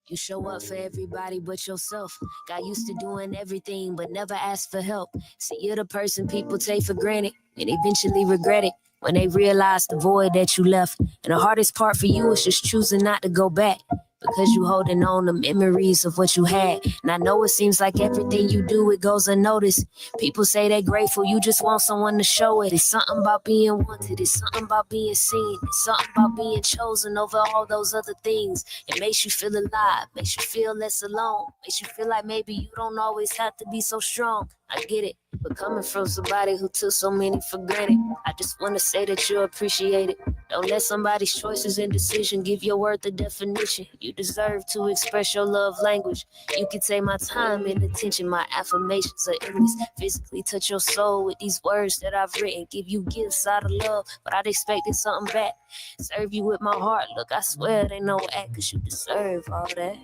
You show up for everybody but yourself. Got used to doing everything but never asked for help. See, you're the person people take for granted and eventually regret it when they realize the void that you left. And the hardest part for you is just choosing not to go back because you holding on to memories of what you had. And I know it seems like everything you do, it goes unnoticed. People say they're grateful, you just want someone to show it. It's something about being wanted, it's something about being seen, it's something about being chosen over all those other things. It makes you feel alive, makes you feel less alone, makes you feel like maybe you don't always have to be so strong. I get it, but coming from somebody who took so many for granted, I just want to say that you appreciate it. Don't let somebody's choices and decision give your worth a definition. You deserve to express your love language. You can take my time and attention, my affirmations are endless. Physically touch your soul with these words that I've written. Give you gifts out of love, but I'd expected something back. Serve you with my heart, look, I swear it ain't no act, cause you deserve all that.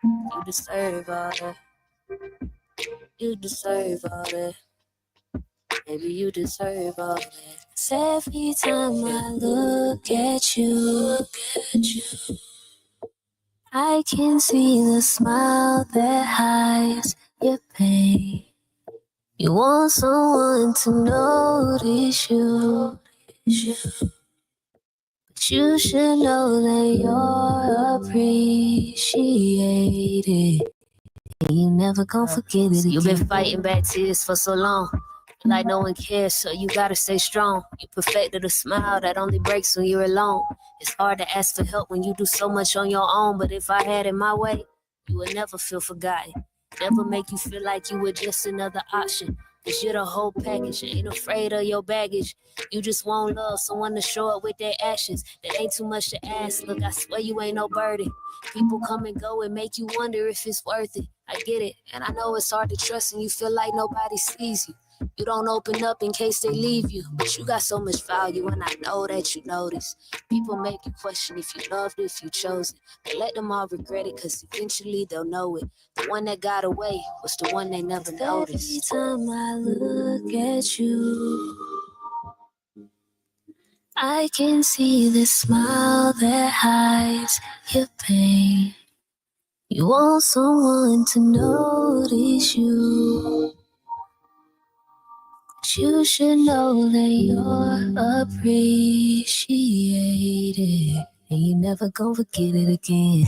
You deserve all that. You deserve all that. Baby, you deserve all that. 'Cause every time I look at you, I can see the smile that hides your pain. You want someone to notice you, but you should know that you're appreciated. And you never gon' forget it. You've been fighting back tears for so long, like no one cares, so you gotta stay strong. You perfected a smile that only breaks when you're alone. It's hard to ask for help when you do so much on your own, but if I had it my way, you would never feel forgotten. Never make you feel like you were just another option. Cause you're the whole package, you ain't afraid of your baggage. You just want love, someone to show up with their actions. That ain't too much to ask, look, I swear you ain't no burden. People come and go and make you wonder if it's worth it. I get it, and I know it's hard to trust and you feel like nobody sees you. You don't open up in case they leave you, but you got so much value and I know that you notice. People make you question if you loved it, if you chose it. But let them all regret it, cause eventually they'll know it. The one that got away was the one they never noticed. Every time I look at you, I can see the smile that hides your pain. You want someone to notice you. You should know that you're appreciated, and you never gonna forget it again.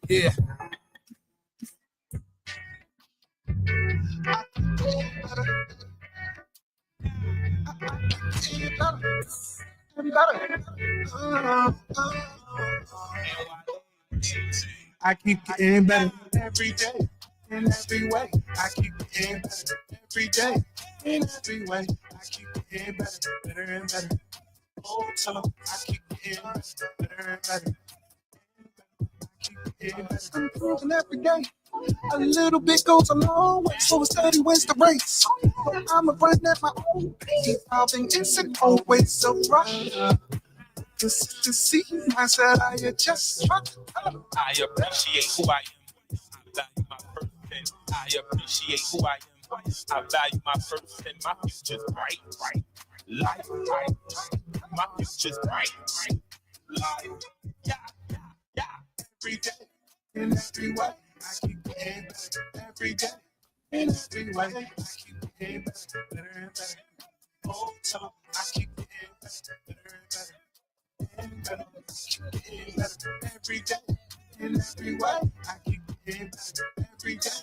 Yeah. I keep getting better every day in every way. I keep getting better every day in every way. I keep getting better and better. Oh, tell 'em I keep getting better and better. I'm improving every day. A little bit goes a long way, so a steady wins the race. But I'm a run at my own pace. Evolving isn't always so right. Consistency, I said I adjust. I appreciate who I am. I value my person. I appreciate who I am. I value my person. My future's bright, bright. Life, right. My future's bright, bright. Life, yeah, yeah, yeah. Every day, in every way, I keep getting better. Every day, in every way, I keep getting better and better. Oh, tell 'em I keep getting better and better. Every day, in every way, I keep getting better. Every day,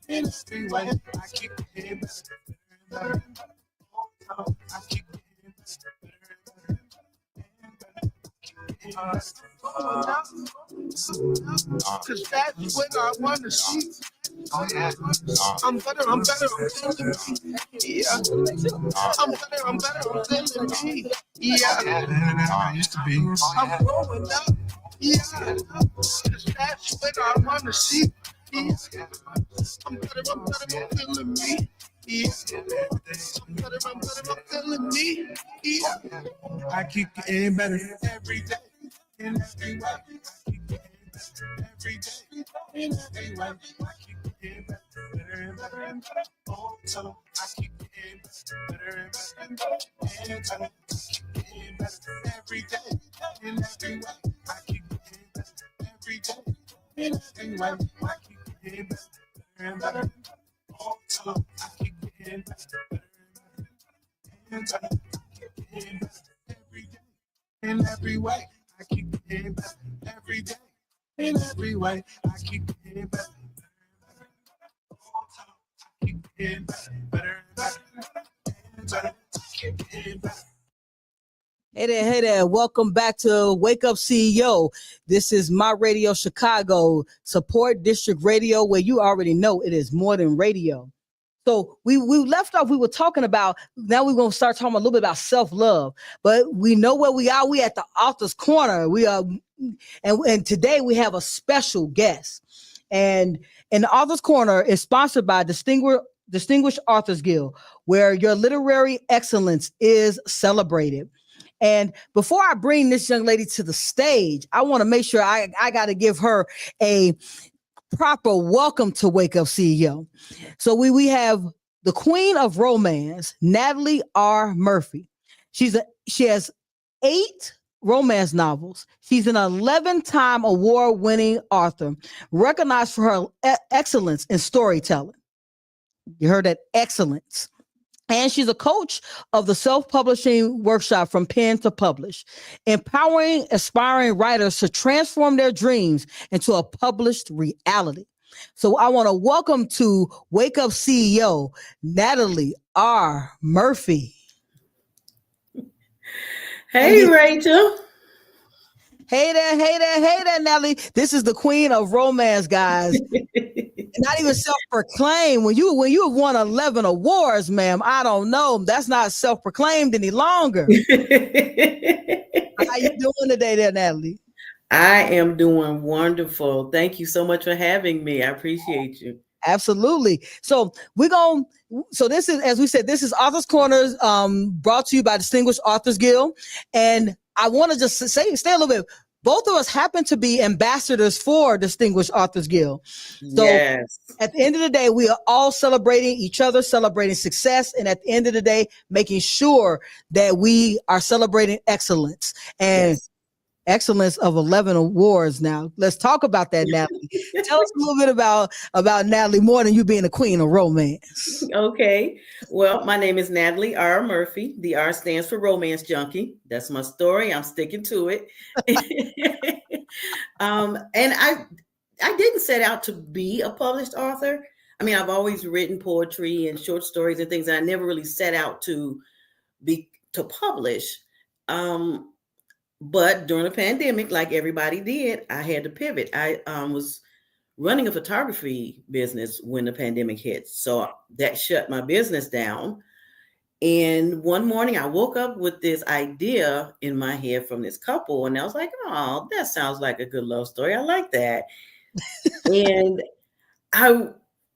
in every way, I keep getting better. I keep getting better. Cause that's what I wanna see. I'm better, I'm feeling me. Yeah. I'm better, I'm feeling me. Yeah. I used to be. I'm growing up. Yeah. Cause that's what I wanna see. Yeah. I'm better, I'm feeling me. Yeah. I'm better, I'm feeling me. Yeah. I keep getting better every day. In every way. I keep getting better every day. In every way. I keep getting better and better and better. Oh, tell 'em I keep getting better and better and better. And tell 'em I keep getting better every day. In every way. I keep getting better every day. In every way. I keep getting better and better. Oh, tell 'em I keep getting better and tell 'em I keep getting better every day. In every way. I keep getting better every day. In every way, I keep getting better. I keep getting better and better. Keep getting better. Hey there. Welcome back to Wake Up CEO. This is My Radio Chicago, Support District Radio, where you already know it is more than radio. So we left off, we were talking about, now we're going to start talking a little bit about self-love, but we know where we are. We at the author's corner. We are, and today we have a special guest. And the author's corner is sponsored by Distinguished Authors Guild, where your literary excellence is celebrated. And before I bring this young lady to the stage, I want to make sure I got to give her a proper welcome to Wake Up CEO. So we have the queen of romance, Natalie R. Murphy. She has 8 romance novels. She's an 11-time award-winning author, recognized for her excellence in storytelling. You heard that, excellence. And she's a coach of the self-publishing workshop From Pen to Publish, empowering aspiring writers to transform their dreams into a published reality. So I want to welcome to Wake Up CEO, Natalie R. Murphy. Hey, Rachel. Hey there, Natalie. This is the queen of romance, guys. Not even self-proclaimed. When you have won 11 awards, ma'am, I don't know. That's not self-proclaimed any longer. How you doing today there, Natalie? I am doing wonderful. Thank you so much for having me. I appreciate you. Absolutely. So this is, as we said, this is Authors Corners, brought to you by Distinguished Authors Guild. And I want to just stay a little bit. Both of us happen to be ambassadors for Distinguished Authors Guild. So yes. At the end of the day, we are all celebrating each other, celebrating success, and at the end of the day, making sure that we are celebrating excellence. And yes. Excellence of 11 awards. Now, let's talk about that, Natalie. Tell us a little bit about Natalie, more than you being a queen of romance. Okay. Well, my name is Natalie R. Murphy. The R stands for Romance Junkie. That's my story. I'm sticking to it. And I didn't set out to be a published author. I mean, I've always written poetry and short stories and things, and I never really set out to to publish. But during the pandemic, like everybody did, I had to pivot. I was running a photography business when the pandemic hit. So that shut my business down. And one morning I woke up with this idea in my head from this couple. And I was like, oh, that sounds like a good love story. I like that. And I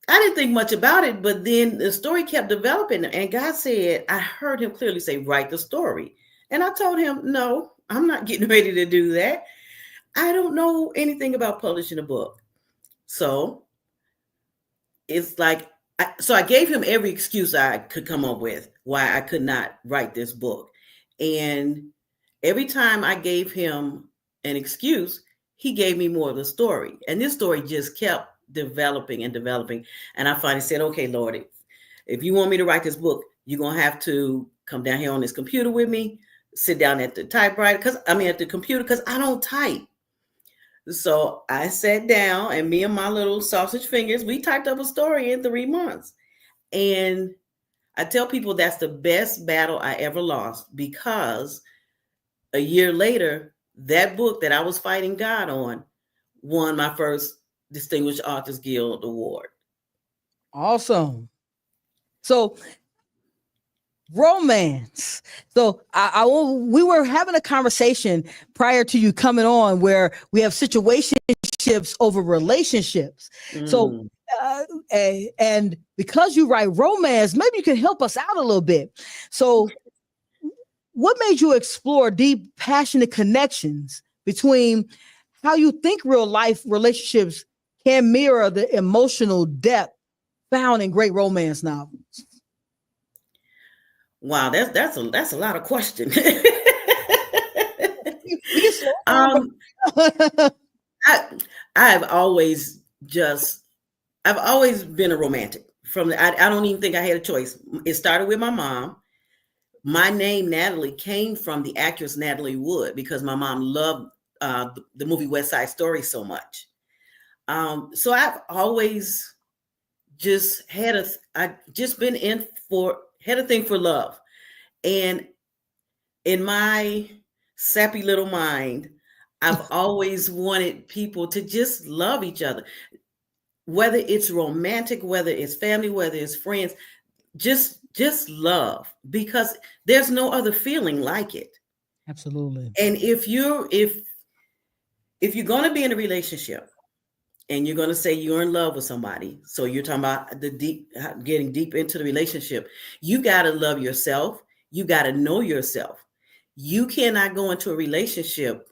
didn't think much about it, but then the story kept developing. And God said, I heard him clearly say, write the story. And I told him, no, I'm not getting ready to do that. I don't know anything about publishing a book. So it's like, so I gave him every excuse I could come up with why I could not write this book. And every time I gave him an excuse, he gave me more of the story. And this story just kept developing and developing. And I finally said, okay, Lord, if you want me to write this book, you're going to have to come down here on this computer with me, sit down at the typewriter, at the computer, because I don't type. So I sat down, and me and my little sausage fingers, we typed up a story in 3 months. And I tell people that's the best battle I ever lost, because a year later, that book that I was fighting God on won my first Distinguished Authors Guild Award. Awesome. So romance. So we were having a conversation prior to you coming on where we have situationships over relationships. So and because you write romance, maybe you can help us out a little bit. So what made you explore deep, passionate connections between how you think real life relationships can mirror the emotional depth found in great romance novels? Wow, that's a lot of questions. I've always been a romantic. I don't even think I had a choice. It started with my mom. My name, Natalie, came from the actress Natalie Wood, because my mom loved the movie West Side Story so much. So I've always just had a thing for love. And in my sappy little mind, I've always wanted people to just love each other, whether it's romantic, whether it's family, whether it's friends, just love, because there's no other feeling like it. Absolutely. And if you're going to be in a relationship and you're going to say you're in love with somebody, so you're talking about getting deep into the relationship, you got to love yourself. You got to know yourself. You cannot go into a relationship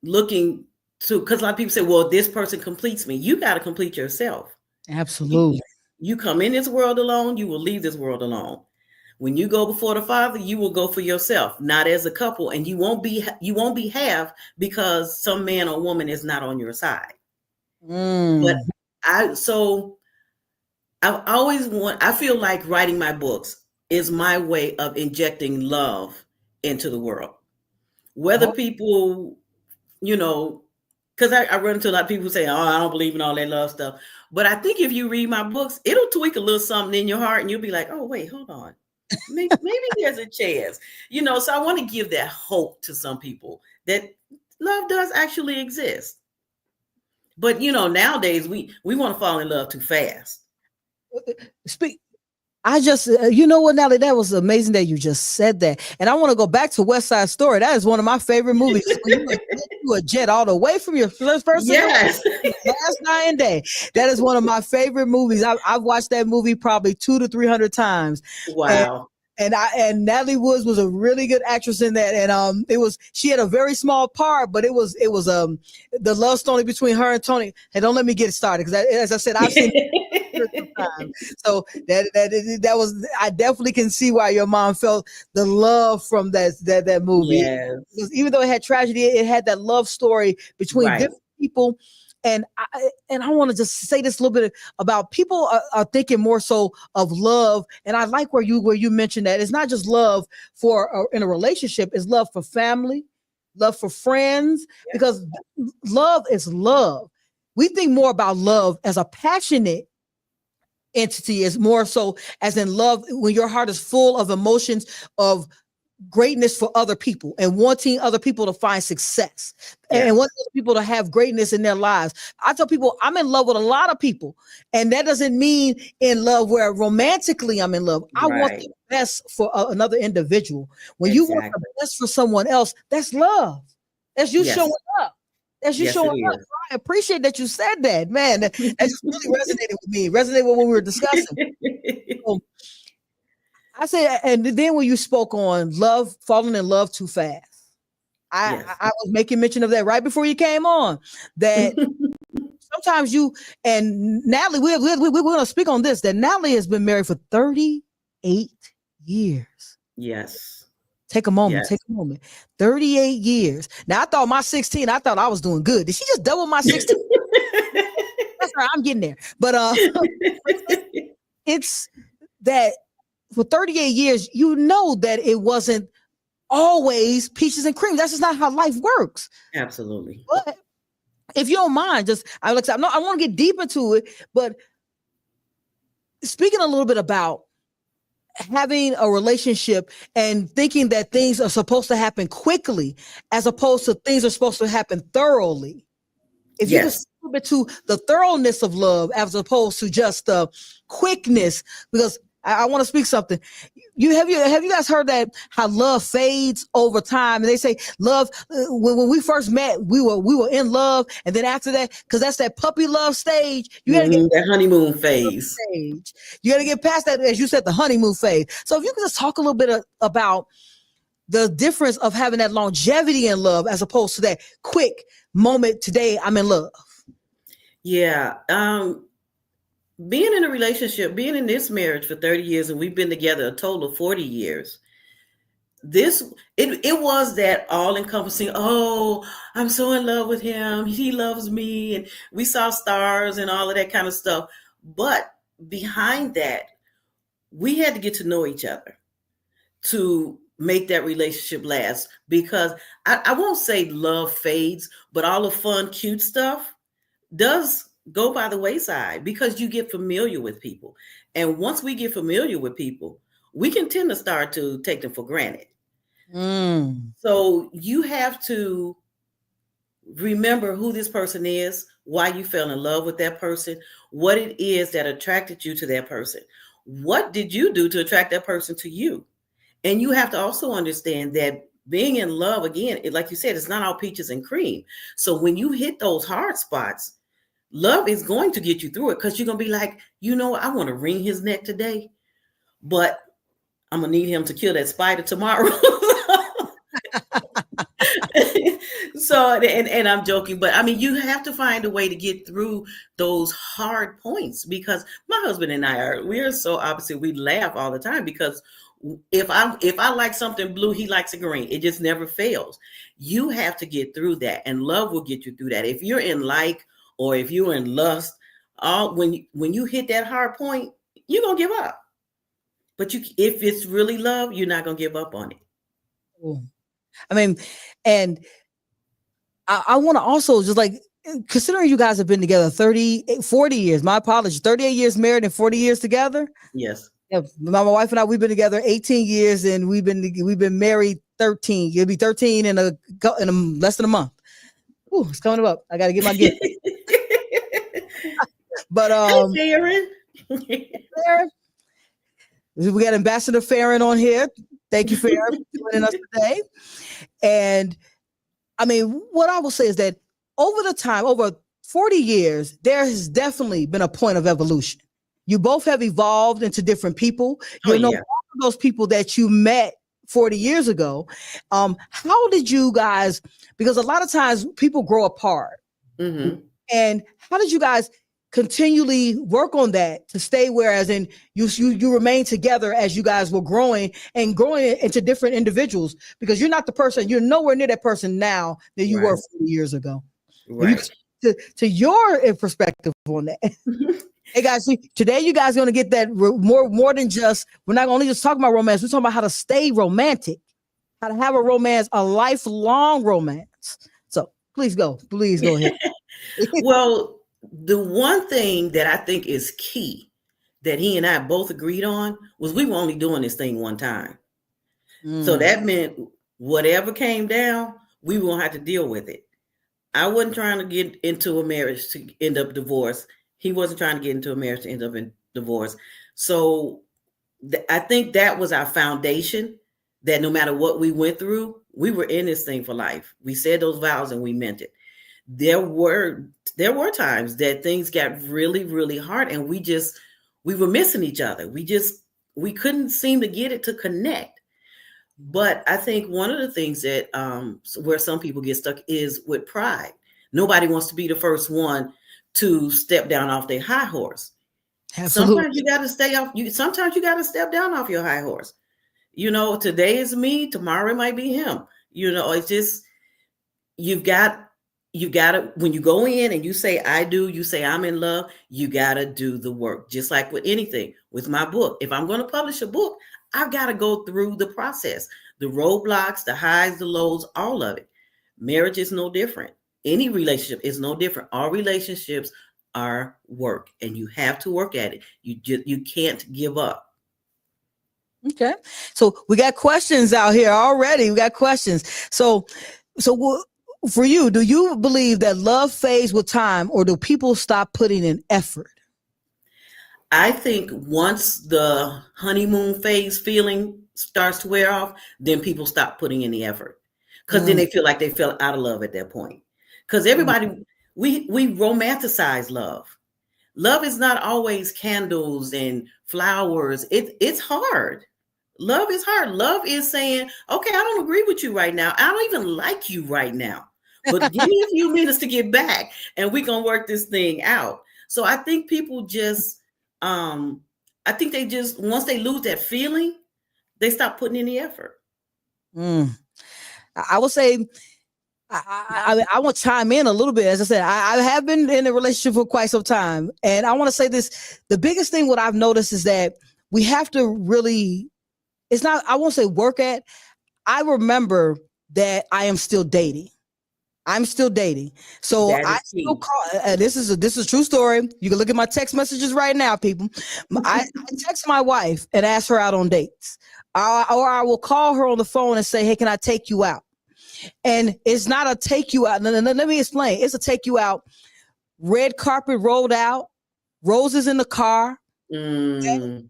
looking to, because a lot of people say, well, this person completes me. You got to complete yourself. Absolutely. You come in this world alone, you will leave this world alone. When you go before the Father, you will go for yourself, not as a couple, and you won't be half because some man or woman is not on your side. But I feel like writing my books is my way of injecting love into the world. Whether people, because I run into a lot of people who say, oh, I don't believe in all that love stuff. But I think if you read my books, it'll tweak a little something in your heart, and you'll be like, oh, wait, hold on. Maybe there's a chance. So I want to give that hope to some people that love does actually exist. But, nowadays we want to fall in love too fast. I just, you know what, Natalie, that was amazing that you just said that. And I want to go back to West Side Story. That is one of my favorite movies. You a jet all the way from your first person. Yes. Last Night and Day. That is one of my favorite movies. I've watched that movie probably 200 to 300 times. Wow. And Natalie Woods was a really good actress in that. And she had a very small part, but it was the love story between her and Tony. And don't let me get it started, because as I said, I've seen time. So that was, I definitely can see why your mom felt the love from that movie. Yes. Because even though it had tragedy, it had that love story between different people. And I want to just say this a little bit about people are thinking more so of love. And I like where you mentioned that it's not just love for in a relationship, it's love for family, love for friends, because love is love. We think more about love as a passionate entity is more so as in love, when your heart is full of emotions of greatness for other people and wanting other people to find success and wanting other people to have greatness in their lives. I tell people I'm in love with a lot of people, and that doesn't mean in love where romantically I'm in love. I want the best for another individual. When you want the best for someone else, that's love. That's you showing up. That's you showing up. I appreciate that you said that, man. That just really resonated with me. Resonated with what we were discussing. So, I said, and then when you spoke on love, falling in love too fast, I was making mention of that right before you came on. That sometimes you and Natalie, we're going to speak on this. That Natalie has been married for 38 years. Yes. Take a moment. Take a moment. 38 years. Now I thought my 16. I thought I was doing good. Did she just double my 16? That's right. I'm getting there. But it's that. For 38 years, you know that it wasn't always peaches and cream. That's just not how life works. Absolutely. But if you don't mind, I want to get deep into it, but speaking a little bit about having a relationship and thinking that things are supposed to happen quickly as opposed to things are supposed to happen thoroughly. If you just a little bit to the thoroughness of love as opposed to just the quickness, because I want to speak something. Have you guys heard that how love fades over time? And they say love when we first met, we were in love, and then after that, because that's that puppy love stage, you gotta get that honeymoon phase. You gotta get past that, as you said, the honeymoon phase. So if you could just talk a little bit about the difference of having that longevity in love as opposed to that quick moment. Today, I'm in love. Yeah. Being in a relationship, being in this marriage for 30 years, and we've been together a total of 40 years. It was that all-encompassing, oh, I'm so in love with him. He loves me. And we saw stars and all of that kind of stuff. But behind that, we had to get to know each other to make that relationship last. Because I won't say love fades, but all the fun, cute stuff does go by the wayside because you get familiar with people. And once we get familiar with people, we can tend to start to take them for granted. So you have to remember who this person is, why you fell in love with that person, what it is that attracted you to that person. What did you do to attract that person to you? And you have to also understand that being in love, again, like you said, it's not all peaches and cream. So when you hit those hard spots, love is going to get you through it because you're going to be like, I want to wring his neck today, but I'm going to need him to kill that spider tomorrow. So, and I'm joking, but I mean, you have to find a way to get through those hard points because my husband and we're so opposite. We laugh all the time because if I like something blue, he likes it green. It just never fails. You have to get through that, and love will get you through that. If you're in or if you're in lust, when you hit that hard point, you're going to give up. But if it's really love, you're not going to give up on it. I mean, and I want to also just considering you guys have been together 40 years, my apologies, 38 years married and 40 years together. Yes. Yeah, my wife and I, we've been together 18 years and we've been married 13. It'll be 13 in less than a month. Ooh, it's coming up. I got to get my gift. But hey, Farron, we got Ambassador Farron on here. Thank you, Farron, for joining us today. And I mean, what I will say is that over 40 years, there has definitely been a point of evolution. You both have evolved into different people. You're no longer those people that you met 40 years ago. How did you guys, because a lot of times people grow apart. Mm-hmm. And how did you guys continually work on that to stay, whereas in you remain together as you guys were growing into different individuals, because you're not the person, you're nowhere near that person now that you were 40 years ago. Right. To your perspective on that. Hey guys, see, today you guys are going to get that more than just, we're not only just talking about romance, we're talking about how to stay romantic, how to have a romance, a lifelong romance. So please go ahead. Well, the one thing that I think is key that he and I both agreed on was we were only doing this thing one time. Mm. So that meant whatever came down, we won't have to deal with it. I wasn't trying to get into a marriage to end up divorced. He wasn't trying to get into a marriage to end up in divorce. So I think that was our foundation, that no matter what we went through, we were in this thing for life. We said those vows and we meant it. There were times that things got really, really hard and we were missing each other. We couldn't seem to get it to connect. But I think one of the things that where some people get stuck is with pride. Nobody wants to be the first one to step down off their high horse. Absolutely. Sometimes you got to stay off. Sometimes you got to step down off your high horse. Today is me. Tomorrow it might be him. It's just you've got to, when you go in and you say I do, you say I'm in love. You got to do the work. Just like with anything, with my book. If I'm going to publish a book, I've got to go through the process, the roadblocks, the highs, the lows, all of it. Marriage is no different. Any relationship is no different. All relationships are work, and you have to work at it. You can't give up. Okay, so we got questions out here already. We got questions. So for you, do you believe that love fades with time, or do people stop putting in effort? I think once the honeymoon phase feeling starts to wear off, then people stop putting in the effort, because then they feel like they fell out of love at that point. Because everybody, we romanticize love. Love is not always candles and flowers. It's hard. Love is hard. Love is saying, okay, I don't agree with you right now. I don't even like you right now, but give me a few minutes to get back and we're going to work this thing out. So I think people just, once they lose that feeling, they stop putting in the effort. I will say, I want to chime in a little bit. As I said, I have been in a relationship for quite some time. And I want to say this, the biggest thing what I've noticed is that we have to really, it's not, I won't say work at. I remember that I am still dating. I'm still dating. So I still call, this is a true story. You can look at my text messages right now, people. I text my wife and ask her out on dates. Or I will call her on the phone and say, hey, can I take you out? And it's not a take you out. Let me explain. It's a take you out. Red carpet rolled out, roses in the car. And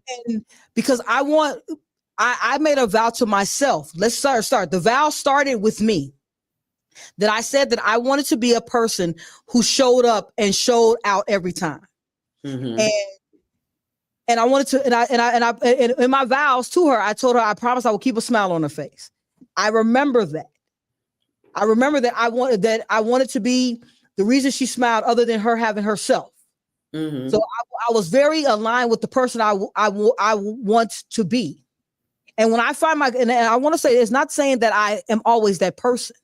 because I made a vow to myself. Let's start. The vow started with me. That I said that I wanted to be a person who showed up and showed out every time. And I wanted to, and in my vows to her, I told her, I promised I would keep a smile on her face. I remember that. I wanted to be the reason she smiled other than her having herself. So I was very aligned with the person I want to be. And when I find and I want to say, it's not saying that I am always that person,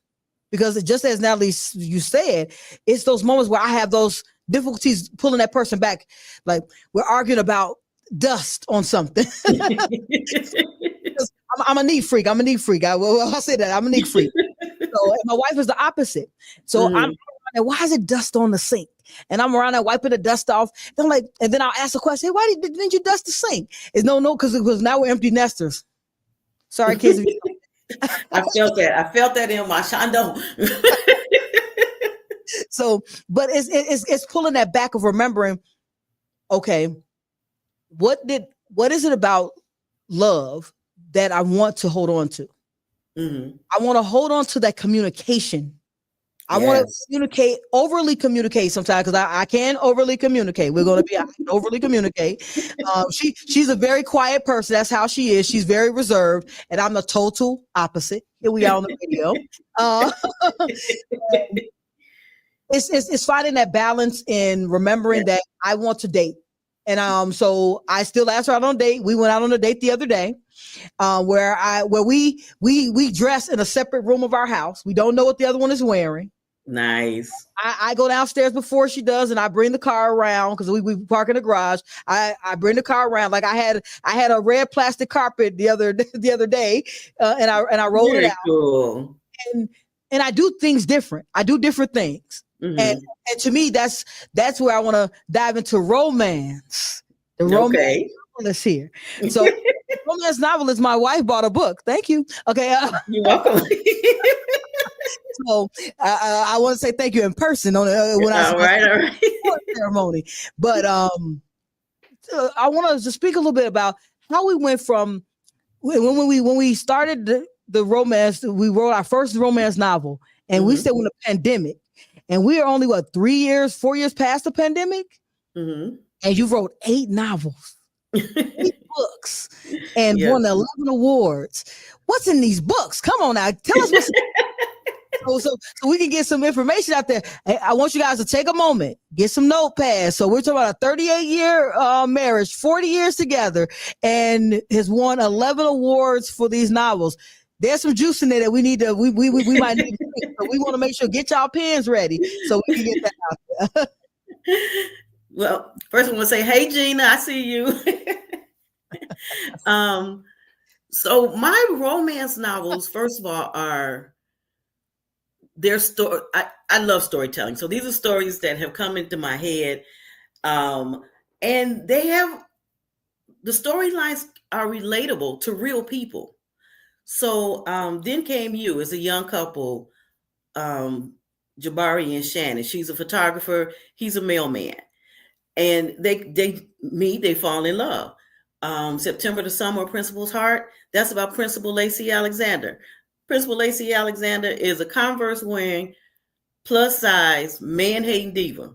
because just as Natalie, you said, it's those moments where I have those difficulties pulling that person back. Like we're arguing about dust on something. I'm a neat freak. I'll say that. I'm a neat freak. So my wife is the opposite. So I'm around there, why is it dust on the sink? And I'm around there wiping the dust off. Then I'm like, and then I'll ask the question, hey, why didn't you dust the sink? It's no, because now we're empty nesters. Sorry, kids. I felt that in my shondo. So, but it's pulling that back of remembering, okay, what is it about love that I want to hold on to? I want to hold on to that communication. I want to overly communicate sometimes, because I can overly communicate. We're going to be overly communicate. She's a very quiet person. That's how she is. She's very reserved, and I'm the total opposite. Here we are on the video. It's finding that balance in remembering that I want to date. And so I still asked her out on a date. We went out on a date the other day, where we dress in a separate room of our house. We don't know what the other one is wearing. Nice. I go downstairs before she does, and I bring the car around because we park in the garage. I bring the car around. Like I had a red plastic carpet the other day, and I rolled it out. Cool. And I do things different. I do different things. And to me, that's where I want to dive into romance. The romance Okay. novelist here. So romance novelist, my wife bought a book. Thank you. Okay. You're welcome. So I want to say thank you in person on when I All right. ceremony. But I want to just speak a little bit about how we went from when we started the romance. We wrote our first romance novel, and we said when the pandemic, and we are only 4 years past the pandemic, and you wrote 8 novels, 8 books, and won 11 awards. What's in these books? Come on now, tell us what's. So we can get some information out there. I want you guys to take a moment, get some notepads. So we're talking about a 38-year marriage, 40 years together, and has won 11 awards for these novels. There's some juice in there that we need to, we might need to take, but we want to make sure, get y'all pens ready so we can get that out there. Well, first I want to say, hey, Gina, I see you. So my romance novels, first of all, are their story. I love storytelling. So these are stories that have come into my head. And they have, the storylines are relatable to real people. So then came you as a young couple, Jabari and Shannon. She's a photographer. He's a mailman. And they meet, they fall in love. September the Summer of Principal's Heart, that's about Principal Lacey Alexander. Principal Lacey Alexander is a Converse wearing, plus size, man hating diva.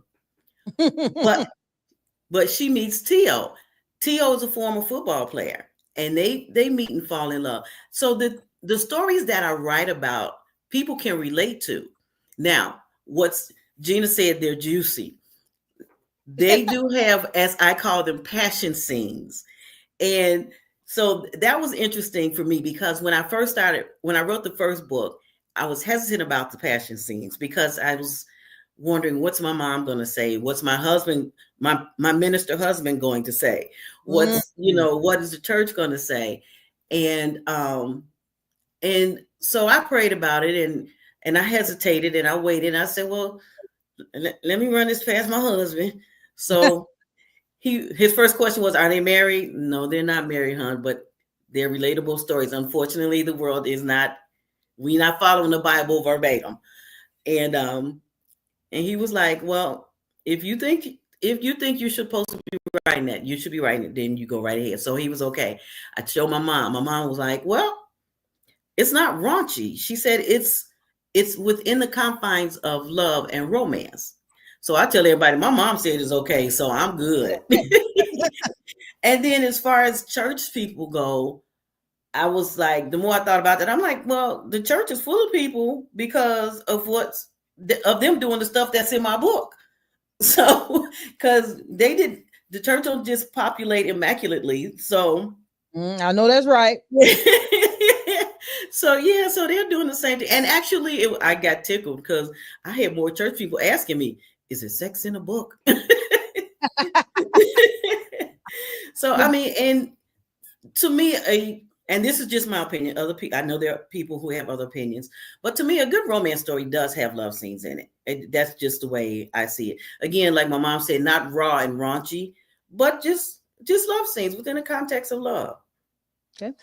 but she meets Tio. Tio is a former football player, and they meet and fall in love. So the stories that I write about, people can relate to. Now, what's Gina said, they're juicy. They do have, as I call them, passion scenes. And so that was interesting for me, because when I wrote the first book, I was hesitant about the passion scenes because I was wondering, what's my mom going to say? What's my husband, my minister husband going to say? What's, what is the church going to say? And so I prayed about it, and I hesitated, and I waited, and I said, well, let me run this past my husband. So his first question was, are they married? No, they're not married, hon, but they're relatable stories. Unfortunately, the world is not, we're not following the Bible verbatim. And he was like, well, if you think you're supposed to be writing that, you should be writing it, then you go right ahead. So he was okay. I showed my mom. My mom was like, well, it's not raunchy. She said it's within the confines of love and romance. So I tell everybody, my mom said it's okay, so I'm good. And then as far as church people go, I was like, the more I thought about that, I'm like, well, the church is full of people because of of them doing the stuff that's in my book. So, because the church don't just populate immaculately. So I know that's right. So they're doing the same thing. And actually, I got tickled because I had more church people asking me, is it sex in a book? So, I mean, and to me, and this is just my opinion, other people, I know there are people who have other opinions, but to me, a good romance story does have love scenes in it. That's just the way I see it. Again, like my mom said, not raw and raunchy, but just love scenes within the context of love. Okay,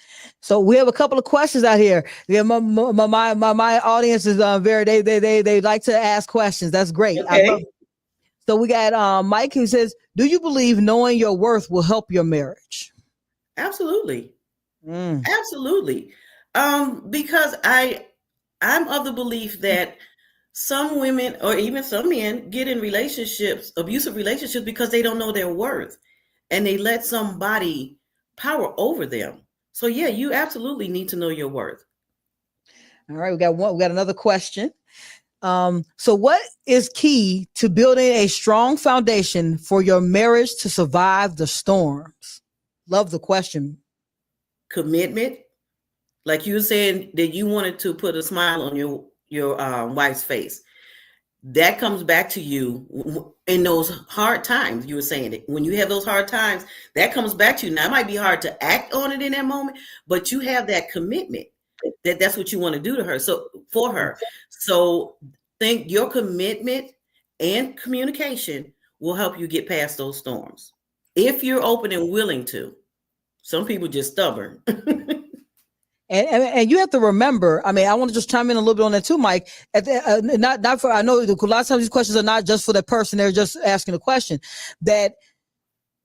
so we have a couple of questions out here. Yeah, my audience is they like to ask questions. That's great. Okay. So we got Mike, who says, "Do you believe knowing your worth will help your marriage?" Absolutely, absolutely. Because I'm of the belief that some women or even some men get in abusive relationships, because they don't know their worth, and they let somebody power over them. So yeah, you absolutely need to know your worth. All right, we got another question. So what is key to building a strong foundation for your marriage to survive the storms? Love the question. Commitment. Like you were saying that you wanted to put a smile on your wife's face. That comes back to you in those hard times. You were saying it. When you have those hard times, that comes back to you. Now, it might be hard to act on it in that moment, but you have that commitment that's what you want to do to her. So for her. So think your commitment and communication will help you get past those storms. if you're open and willing to. Some people just stubborn. And you have to remember, I mean, I want to just chime in a little bit on that too, Mike. Not for, I know a lot of times these questions are not just for the person, they're just asking a question. That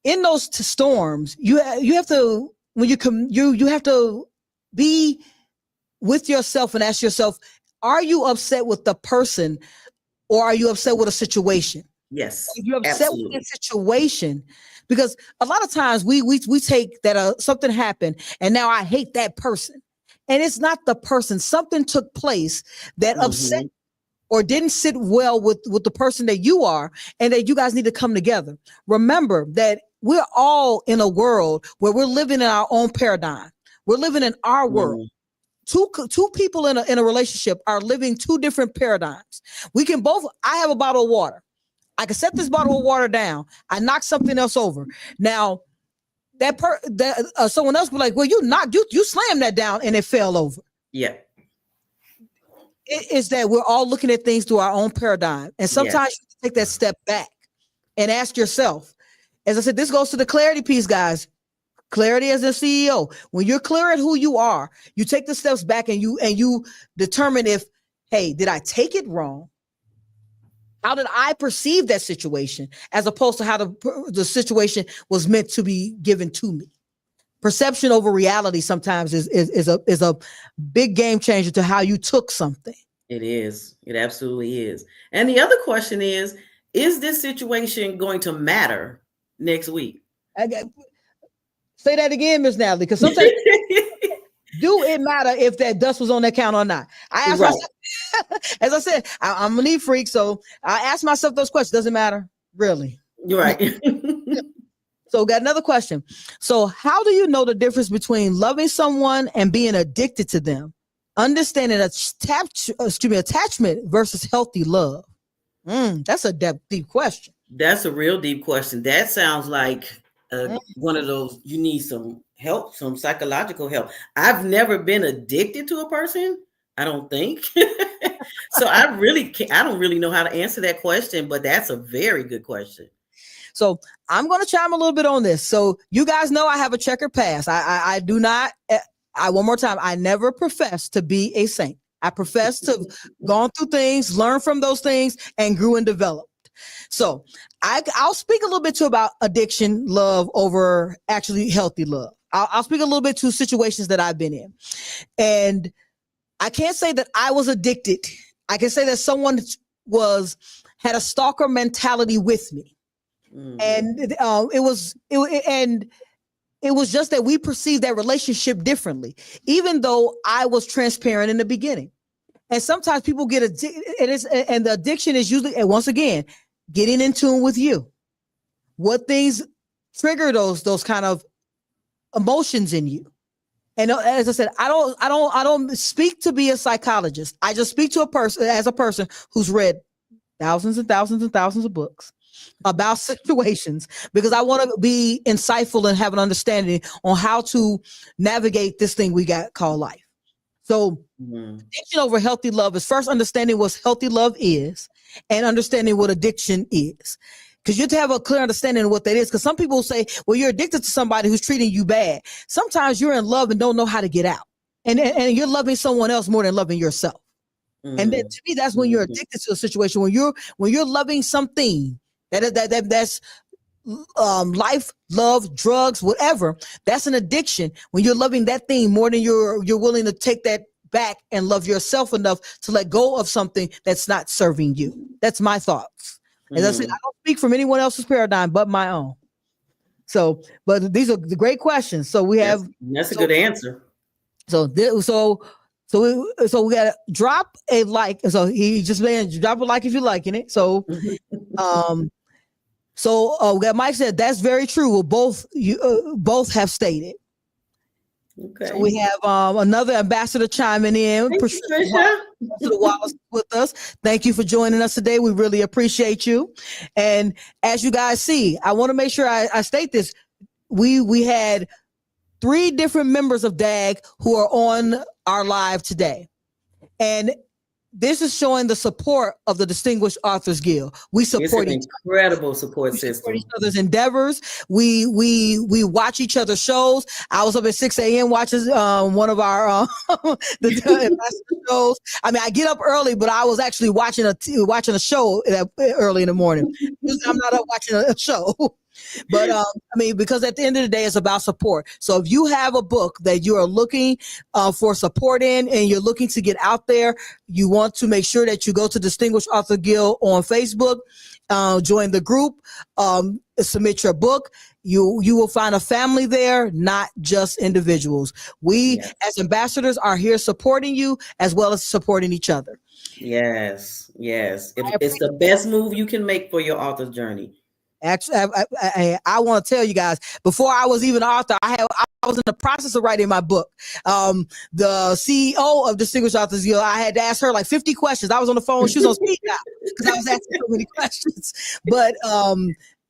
in those storms, you have to, when you have to be with yourself and ask yourself, are you upset with the person or are you upset with a situation? Yes. If you're upset with the situation, because a lot of times we take that something happened and now I hate that person. And it's not the person. Something took place that upset or didn't sit well with the person that you are, and that you guys need to come together. Remember that we're all in a world where we're living in our own paradigm. We're living in our world. Two people in a relationship are living two different paradigms. We can both, I have a bottle of water. I can set this bottle of water down. I knock something else over. Now, someone else be like, well, you slammed that down and it fell over. Yeah. It is that we're all looking at things through our own paradigm. And sometimes you take that step back and ask yourself, as I said, this goes to the clarity piece, guys. Clarity as a CEO. When you're clear at who you are, you take the steps back and you determine if, hey, did I take it wrong? How did I perceive that situation as opposed to how the situation was meant to be given to me? Perception over reality sometimes is a big game changer to how you took something. It is. It absolutely is. And the other question is this situation going to matter next week? Say that again, Ms. Natalie, because sometimes do it matter if that dust was on that counter or not? I asked myself, as I said, I'm a neat freak, so I ask myself those questions. Does it matter? Really? You're right. So got another question. So how do you know the difference between loving someone and being addicted to them? Understanding attachment versus healthy love. That's a deep question. That's a real deep question. That sounds like one of those, you need some help, some psychological help. I've never been addicted to a person, I don't think. So I don't really know how to answer that question, but that's a very good question. So I'm going to chime a little bit on this. So you guys know I have a checkered past. I do not, one more time, I never profess to be a saint. I profess to gone through things, learn from those things, and grew and developed. So I'll speak a little bit about addiction, love over actually healthy love. I'll speak a little bit to situations that I've been in. And I can't say that I was addicted. I can say that someone had a stalker mentality with me. And it was just that we perceived that relationship differently, even though I was transparent in the beginning. And sometimes people get addicted, and the addiction is usually, and once again, getting in tune with you. What things trigger those kind of emotions in you? And as I said, I don't speak to be a psychologist. I just speak to a person who's read thousands and thousands and thousands of books about situations, because I want to be insightful and have an understanding on how to navigate this thing we got called life. So addiction over healthy love is first understanding what healthy love is and understanding what addiction is. Because you have to have a clear understanding of what that is. Because some people say, well, you're addicted to somebody who's treating you bad. Sometimes you're in love and don't know how to get out. And you're loving someone else more than loving yourself. And then, to me, that's when you're addicted to a situation. When you're loving something that's life, love, drugs, whatever, that's an addiction. When you're loving that thing more than you're willing to take that back and love yourself enough to let go of something that's not serving you. That's my thoughts. As I said, I don't speak from anyone else's paradigm but my own. So, but these are the great questions. So we have that's a good answer. So we got to drop a like. So he just made drop a like if you're liking it. So, we got Mike said that's very true. Well, both have stated. Okay. So we have another ambassador chiming in. Patricia Wallace with us. Thank you for joining us today. We really appreciate you. And as you guys see, I want to make sure I state this. We had 3 different members of DAG who are on our live today. And this is showing the support of the Distinguished Authors Guild. We It's support an incredible support we support system. each other's endeavors. We watch each other's shows. I was up at 6 a.m. watching one of our the ambassador shows. I mean, I get up early, but I was actually watching a show early in the morning. I'm not up watching a show. But I mean, because at the end of the day, it's about support. So if you have a book that you are looking for support in, and you're looking to get out there, you want to make sure that you go to Distinguished Author Guild on Facebook, join the group, submit your book. You will find a family there, not just individuals. We as ambassadors are here supporting you as well as supporting each other. Yes. It's the best move you can make for your author's journey. Actually, I want to tell you guys, before I was even an author, I was in the process of writing my book. The CEO of Distinguished Authors Guild, I had to ask her like 50 questions. I was on the phone. She was on speed dial because I was asking so many questions. But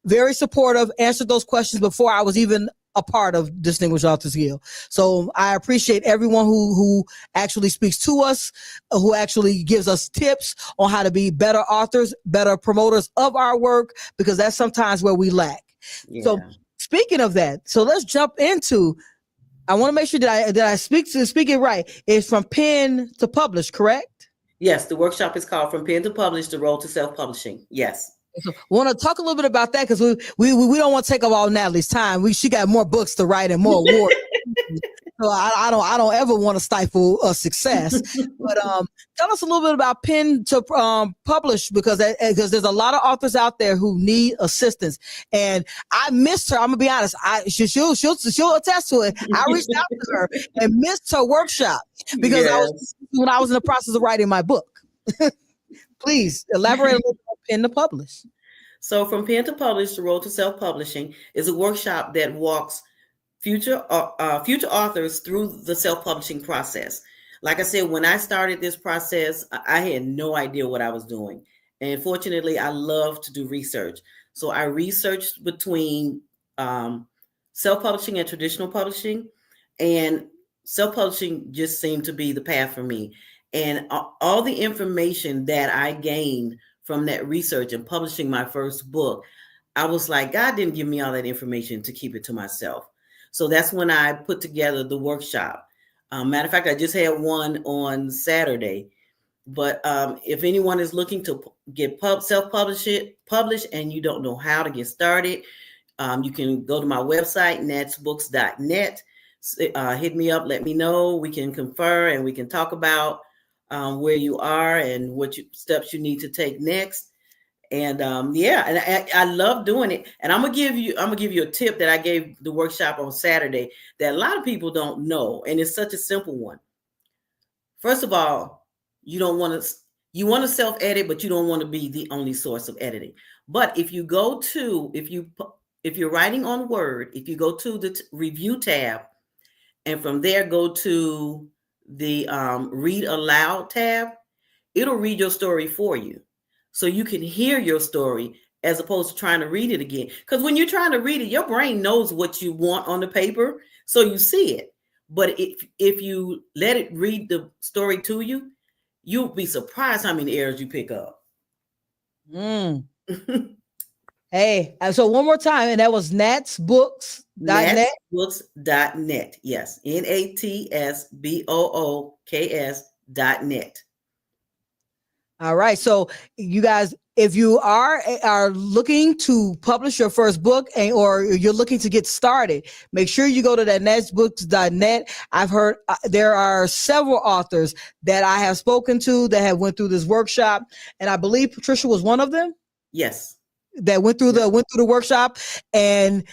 very supportive, answered those questions before I was even a part of Distinguished Authors Guild. So I appreciate everyone who actually speaks to us, who actually gives us tips on how to be better authors, better promoters of our work, because that's sometimes where we lack. Yeah. So speaking of that, so let's jump into, I want to make sure that I speak it right. It's from pen to publish, correct? Yes, the workshop is called From Pen to Publish, The Road to Self-Publishing. Yes. So want to talk a little bit about that, because we don't want to take up all Natalie's time. She got more books to write and more awards. So I don't ever want to stifle success. But tell us a little bit about pen to publish, because there's a lot of authors out there who need assistance. And I missed her. I'm gonna be honest. She'll attest to it. I reached out to her and missed her workshop because when I was in the process of writing my book. Please elaborate a little bit on pen to publish. So From Pen to Publish, The Road to Self-Publishing is a workshop that walks future authors through the self-publishing process. Like I said, when I started this process, I had no idea what I was doing. And fortunately, I love to do research. So I researched between self-publishing and traditional publishing, and self-publishing just seemed to be the path for me. And all the information that I gained from that research and publishing my first book, I was like, God didn't give me all that information to keep it to myself. So that's when I put together the workshop. Matter of fact, I just had one on Saturday. But if anyone is looking to get published and you don't know how to get started, you can go to my website, natsbooks.net. Hit me up, let me know. We can confer and we can talk about where you are and what steps you need to take next. And I love doing it. And I'm gonna give you a tip that I gave the workshop on Saturday that a lot of people don't know, and it's such a simple one. First of all, you want to self-edit, but you don't want to be the only source of editing. But if you're writing on Word, if you go to the review tab, and from there go to the read aloud tab, it'll read your story for you. So you can hear your story as opposed to trying to read it again. Because when you're trying to read it, your brain knows what you want on the paper, so you see it. But if you let it read the story to you, you'll be surprised how many errors you pick up. Hey, so one more time, and that was natsbooks.net. Natsbooks.net. Yes. NATSBOOKS.net. All right. So you guys, if you are looking to publish your first book or you're looking to get started, make sure you go to that natsbooks.net. I've heard there are several authors that I have spoken to that have went through this workshop, and I believe Patricia was one of them. Yes. That went through the workshop. And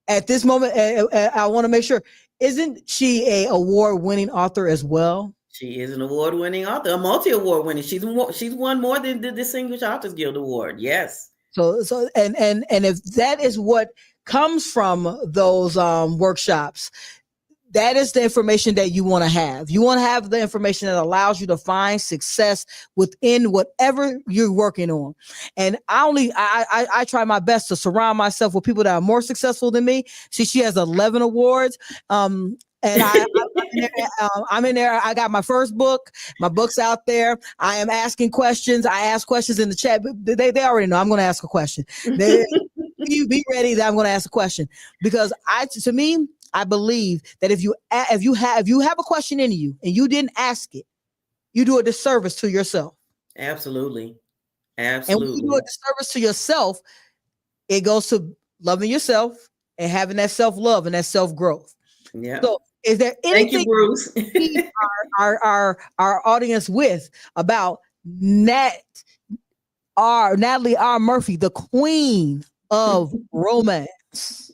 at this moment, I want to make sure, isn't she a award-winning author as well? She is an award-winning author, a multi-award winning. She's won more than the Distinguished Authors Guild Award. Yes. So and if that is what comes from those workshops, that is the information that you want to have. You want to have the information that allows you to find success within whatever you're working on. And I try my best to surround myself with people that are more successful than me. She has 11 awards. And I'm in there. I got my first book. My book's out there. I am asking questions. I ask questions in the chat. They already know I'm going to ask a question. You be ready that I'm going to ask a question, because to me, I believe that if you have a question in you and you didn't ask it, you do a disservice to yourself. Absolutely. And when you do a disservice to yourself, it goes to loving yourself and having that self-love and that self-growth. Yeah. So is there anything Thank you, Bruce. our audience with about Natalie R. Murphy, the queen of romance?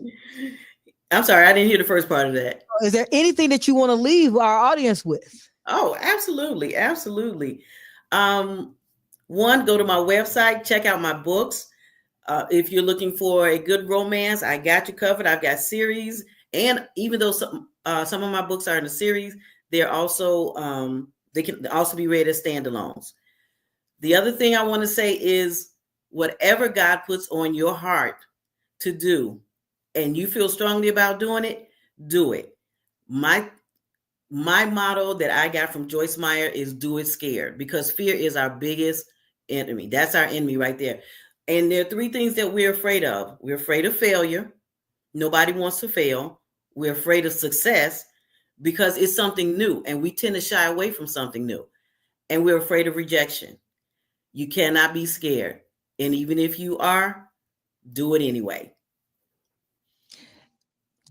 I'm sorry, I didn't hear the first part of that. Is there anything that you want to leave our audience with? Oh, absolutely. Absolutely. One, go to my website, check out my books. If you're looking for a good romance, I got you covered. I've got series, and even though some of my books are in a series, they're also they can also be read as standalones. The other thing I want to say is, whatever God puts on your heart to do, and you feel strongly about doing it, do it. My motto that I got from Joyce Meyer is do it scared, because fear is our biggest enemy. That's our enemy right there. And there are three things that we're afraid of. We're afraid of failure. Nobody wants to fail. We're afraid of success because it's something new, and we tend to shy away from something new. And we're afraid of rejection. You cannot be scared. And even if you are, do it anyway.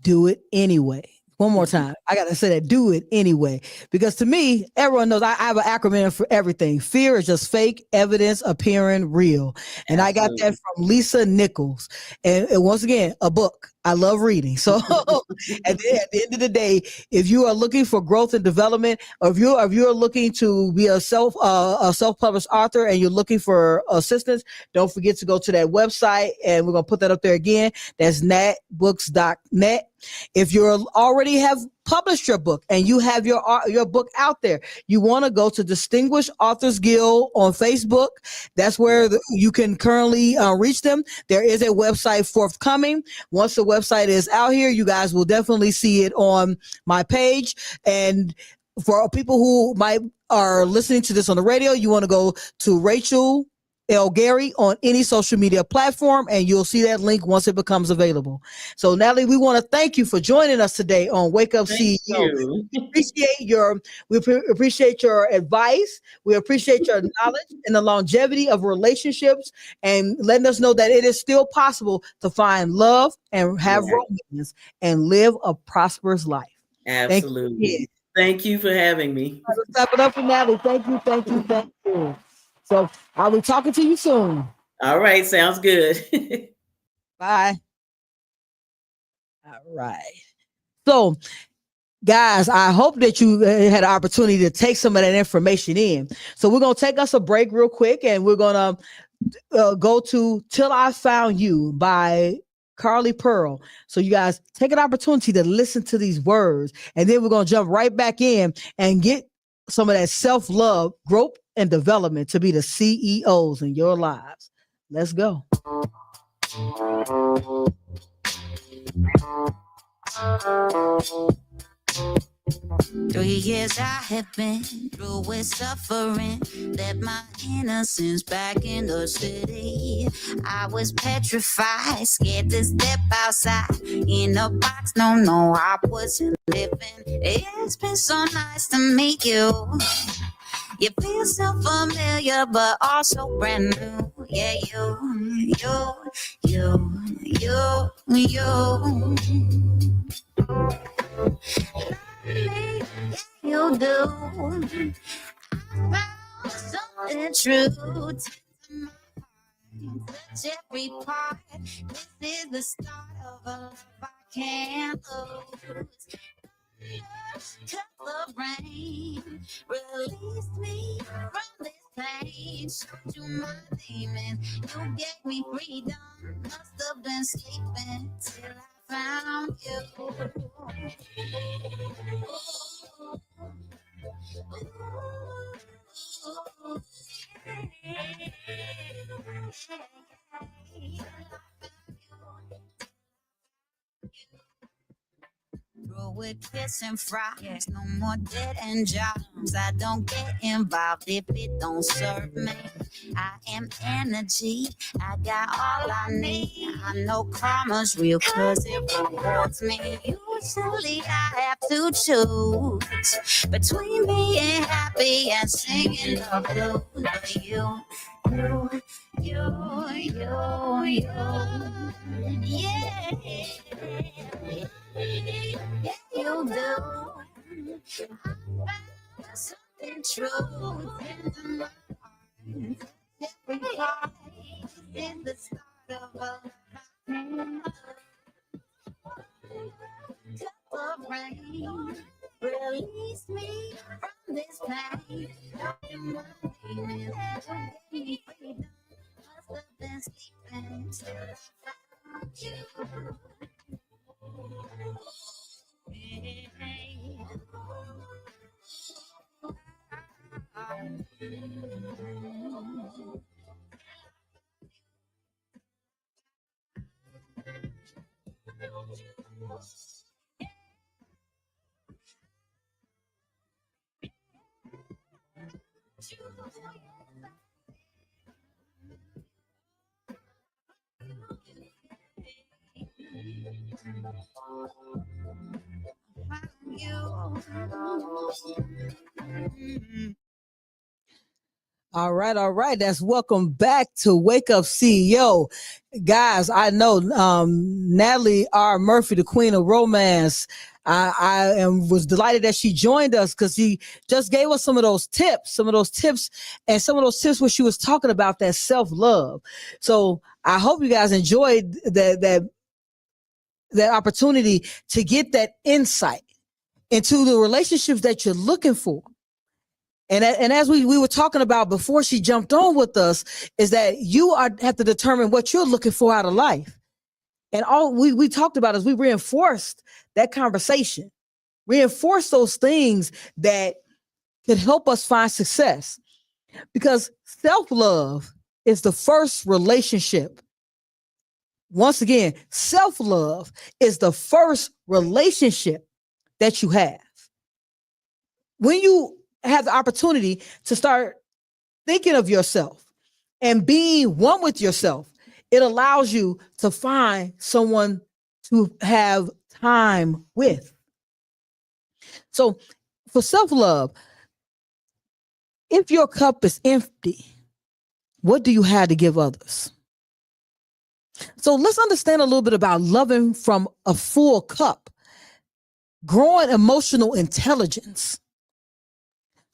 Do it anyway. One more time. I got to say that. Do it anyway. Because to me, everyone knows I have an acronym for everything. Fear is just fake evidence appearing real. And Absolutely. I got that from Lisa Nichols. And once again, a book. I love reading. So at the end of the day, if you are looking for growth and development, or if you're looking to be a self-published author and you're looking for assistance, don't forget to go to that website, and we're going to put that up there again. That's natbooks.net. If you already have published your book and you have your book out there, you want to go to Distinguished Authors Guild on Facebook. That's where you can currently reach them. There is a website forthcoming. Once the website is out here, you guys will definitely see it on my page. And for people who are listening to this on the radio, you want to go to Rachel L. Gary on any social media platform, and you'll see that link once it becomes available. So, Natalie, we want to thank you for joining us today on Wake Up CEO. We appreciate your advice. We appreciate your knowledge and the longevity of relationships, and letting us know that it is still possible to find love and have romance and live a prosperous life. Absolutely. Thank you for having me. Let's clap it up for Natalie. Thank you. Thank you. Thank you. So I'll be talking to you soon. All right. Sounds good. Bye. All right. So, guys, I hope that you had an opportunity to take some of that information in. So we're going to take us a break real quick, and we're going to go to Till I Found You by Carly Pearl. So you guys take an opportunity to listen to these words, and then we're going to jump right back in and get some of that self-love, growth, and development to be the CEOs in your lives. Let's go. 3 years I have been through with suffering, left my innocence back in the city. I was petrified, scared to step outside in a box. No, I wasn't living. It's been so nice to meet you. You feel so familiar, but also brand new. Yeah, you do. I found something true to my heart. Touch every part. This is the start of a love I can't lose. Cut the rain, release me from this pain. Showed you my demons, you gave me freedom. Must have been sleeping till I found you. with kiss and fries. No more dead end jobs. I don't get involved if it don't serve me. I am energy. I got all I need. I know karma's real cause it rewards me. Usually I have to choose between being happy and singing the blues. But you, yeah, you do. I found something true in my heart. Every heart is the start of a cup of rain. Release me from this pain. Don't mind me that you gave me freedom. Must have been sleeping till I found you. All right. That's welcome back to Wake Up CEO. Guys, I know Natalie R. Murphy, the queen of romance. I was delighted that she joined us because she just gave us some of those tips, and some of those tips where she was talking about that self-love. So I hope you guys enjoyed that opportunity to get that insight into the relationships that you're looking for. And as we were talking about before she jumped on with us, is that you have to determine what you're looking for out of life. And all we talked about is we reinforced that conversation, reinforce those things that could help us find success. Because self-love is the first relationship. Once again, self-love is the first relationship that you have. When you have the opportunity to start thinking of yourself and being one with yourself, it allows you to find someone to have time with. So for self-love, if your cup is empty, what do you have to give others? So let's understand a little bit about loving from a full cup, growing emotional intelligence,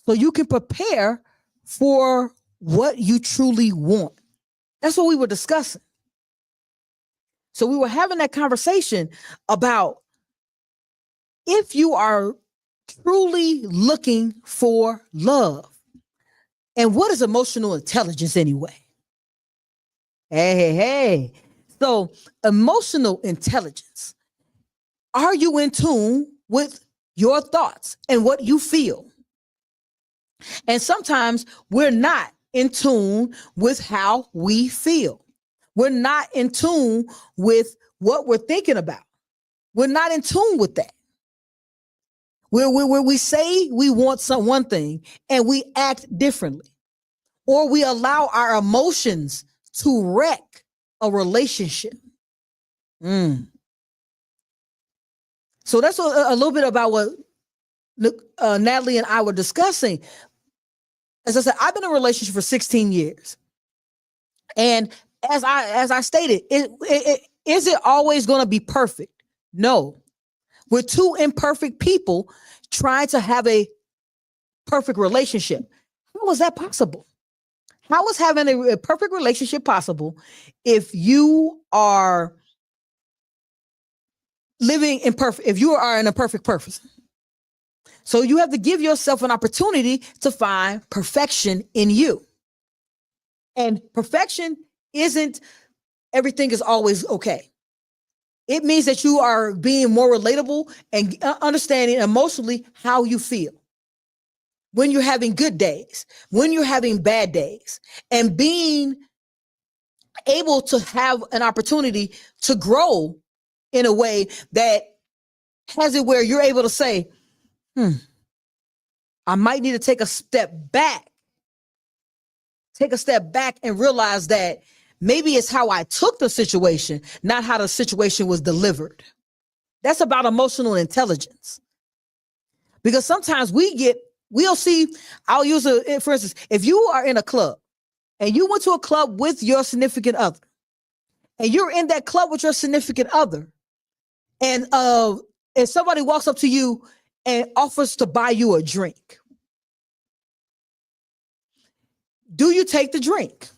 so you can prepare for what you truly want. That's what we were discussing. So we were having that conversation about if you are truly looking for love. And what is emotional intelligence anyway? Hey. So emotional intelligence. Are you in tune with your thoughts and what you feel? And sometimes we're not in tune with how we feel. We're not in tune with what we're thinking about. We're not in tune with that. We say we want one thing and we act differently, or we allow our emotions to wreck a relationship. So that's a little bit about what Natalie and I were discussing. As I said, I've been in a relationship for 16 years. And as I stated, is it always going to be perfect? No. We're two imperfect people trying to have a perfect relationship. How is that possible? How is having a perfect relationship possible if you are living imperfect, if you are an imperfect person? So you have to give yourself an opportunity to find perfection in you. And perfection isn't everything is always okay. It means that you are being more relatable and understanding emotionally how you feel when you're having good days, when you're having bad days, and being able to have an opportunity to grow in a way that has it where you're able to say, I might need to take a step back and realize that maybe it's how I took the situation, not how the situation was delivered. That's about emotional intelligence. Because sometimes we'll see, I'll use for instance, if you are in a club and you went to a club with your significant other and you're in that club with your significant other and somebody walks up to you and offers to buy you a drink, do you take the drink?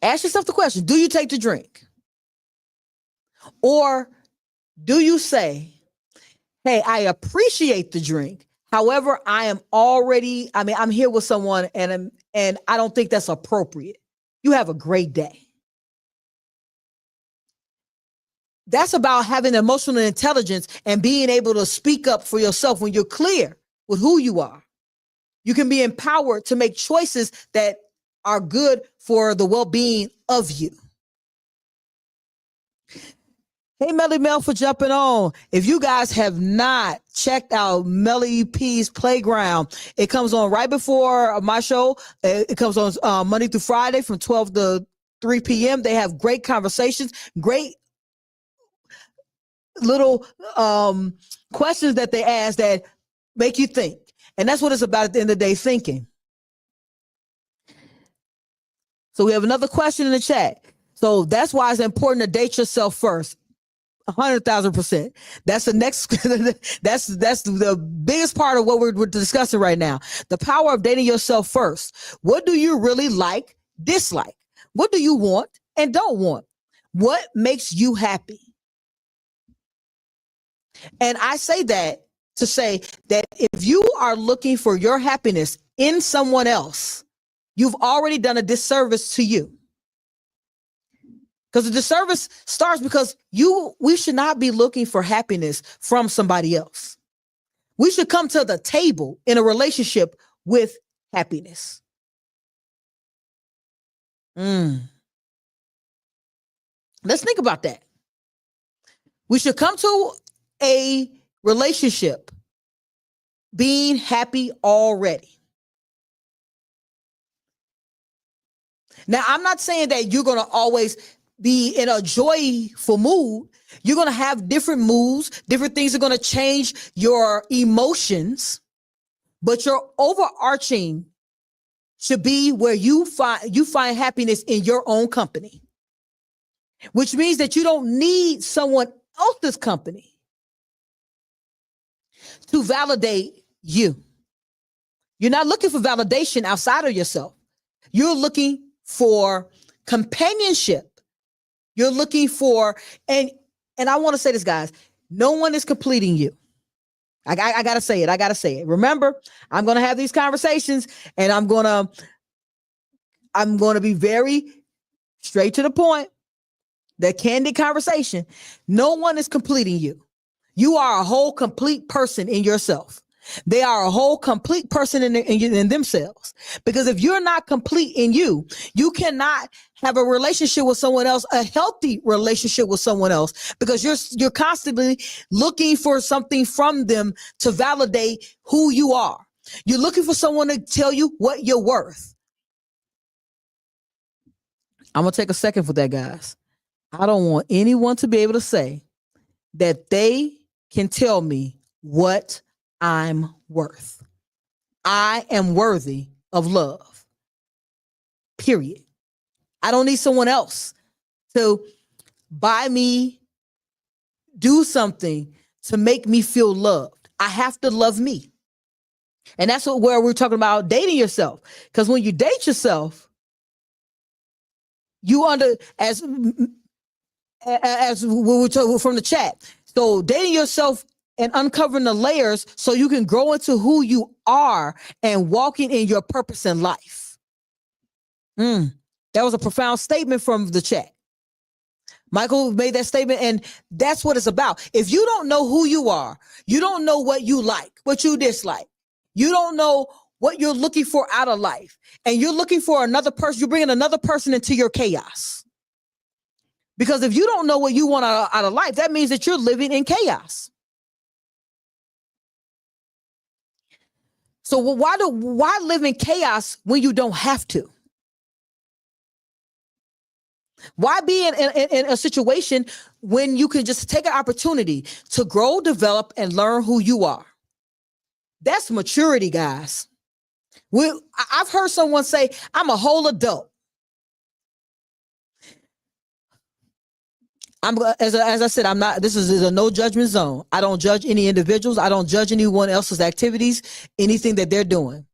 Ask yourself the question, do you take the drink? Or do you say, hey, I appreciate the drink. However, I'm here with someone and I don't think that's appropriate. You have a great day. That's about having emotional intelligence and being able to speak up for yourself when you're clear with who you are. You can be empowered to make choices that are good for the well-being of you. Hey, Melly Mel for jumping on. If you guys have not checked out Melly P's Playground, it comes on right before my show. It comes on Monday through Friday from 12 to 3 p.m. They have great conversations, great little questions that they ask that make you think. And that's what it's about at the end of the day, thinking. So we have another question in the chat. So that's why it's important to date yourself first. 100,000%. That's the next, that's the biggest part of what we're discussing right now. The power of dating yourself first. What do you really like, dislike? What do you want and don't want? What makes you happy? And I say that to say that if you are looking for your happiness in someone else, you've already done a disservice to you. Because the disservice starts because we should not be looking for happiness from somebody else. We should come to the table in a relationship with happiness. Let's think about that. We should come to a relationship being happy already. Now, I'm not saying that you're going to always be in a joyful mood. You're going to have different moods. Different things are going to change your emotions, but your overarching should be where you find happiness in your own company, which means that you don't need someone else's company to validate you. You're not looking for validation outside of yourself. You're looking for companionship. You're looking for, and I want to say this, guys, no one is completing you. I gotta say it. Remember, I'm going to have these conversations and I'm going to be very straight to the point, that candid conversation. No one is completing you. You are a whole complete person in yourself. They are a whole complete person in themselves. Because if you're not complete in you, you cannot have a relationship with someone else, a healthy relationship with someone else, because you're constantly looking for something from them to validate who you are. You're looking for someone to tell you what you're worth. I'm going to take a second for that, guys. I don't want anyone to be able to say that they can tell me what I'm worth. I am worthy of love. Period. I don't need someone else to buy me, do something to make me feel loved. I have to love me. And that's where we're talking about dating yourself. Because when you date yourself, as we were talking from the chat. So dating yourself and uncovering the layers so you can grow into who you are and walking in your purpose in life. That was a profound statement from the chat. Michael made that statement, and that's what it's about. If you don't know who you are, you don't know what you like, what you dislike, you don't know what you're looking for out of life, and you're looking for another person, you're bringing another person into your chaos. Because if you don't know what you want out of life, that means that you're living in chaos. So why live in chaos when you don't have to? Why be in a situation when you can just take an opportunity to grow, develop, and learn who you are? That's maturity, guys. I've heard someone say, I'm a whole adult. As I said, I'm not, this is a no judgment zone. I don't judge any individuals. I don't judge anyone else's activities, anything that they're doing.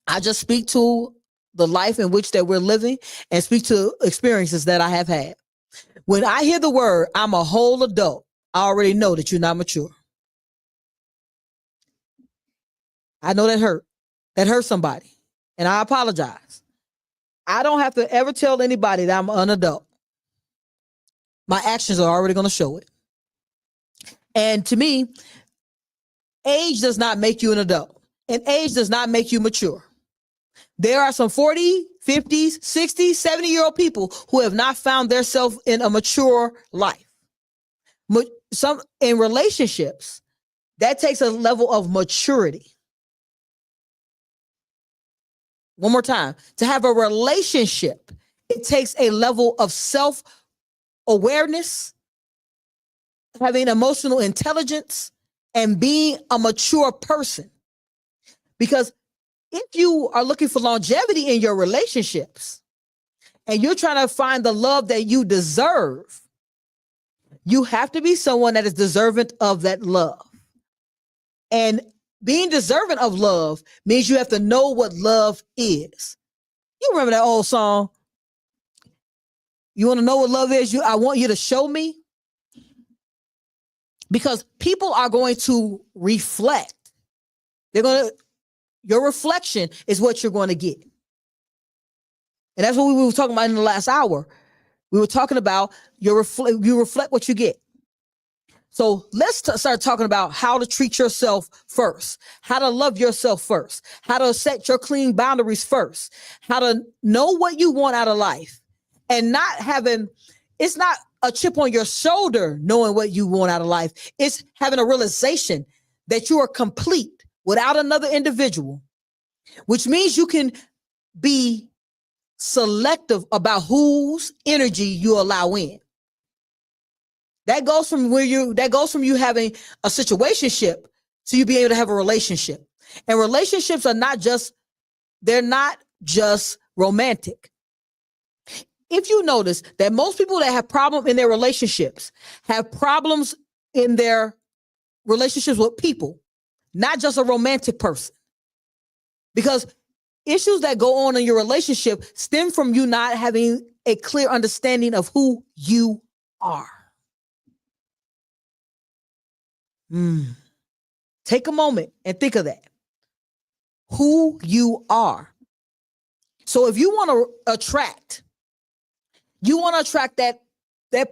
I just speak to the life in which that we're living and speak to experiences that I have had. When I hear the word, I'm a whole adult, I already know that you're not mature. I know that hurt. That hurt somebody. And I apologize. I don't have to ever tell anybody that I'm an adult. My actions are already going to show it. And to me, age does not make you an adult. And age does not make you mature. There are some 40, 50s, 60s, 70-year-old people who have not found themselves in a mature life. Some in relationships, that takes a level of maturity. One more time. To have a relationship, it takes a level of self-awareness, having emotional intelligence, and being a mature person. Because if you are looking for longevity in your relationships and you're trying to find the love that you deserve, you have to be someone that is deserving of that love. And being deserving of love means you have to know what love is. You remember that old song? You want to know what love is? I want you to show me. Because people are going to reflect. Your reflection is what you're going to get. And that's what we were talking about in the last hour. We were talking about you reflect what you get. So let's start talking about how to treat yourself first, how to love yourself first, how to set your clean boundaries first, how to know what you want out of life and it's not a chip on your shoulder knowing what you want out of life. It's having a realization that you are complete without another individual, which means you can be selective about whose energy you allow in. That goes from you having a situationship to you being able to have a relationship. And relationships are not just romantic. If you notice that most people that have problems in their relationships have problems in their relationships with people, not just a romantic person. Because issues that go on in your relationship stem from you not having a clear understanding of who you are. Take a moment and think of that. Who you are. So if you want to attract that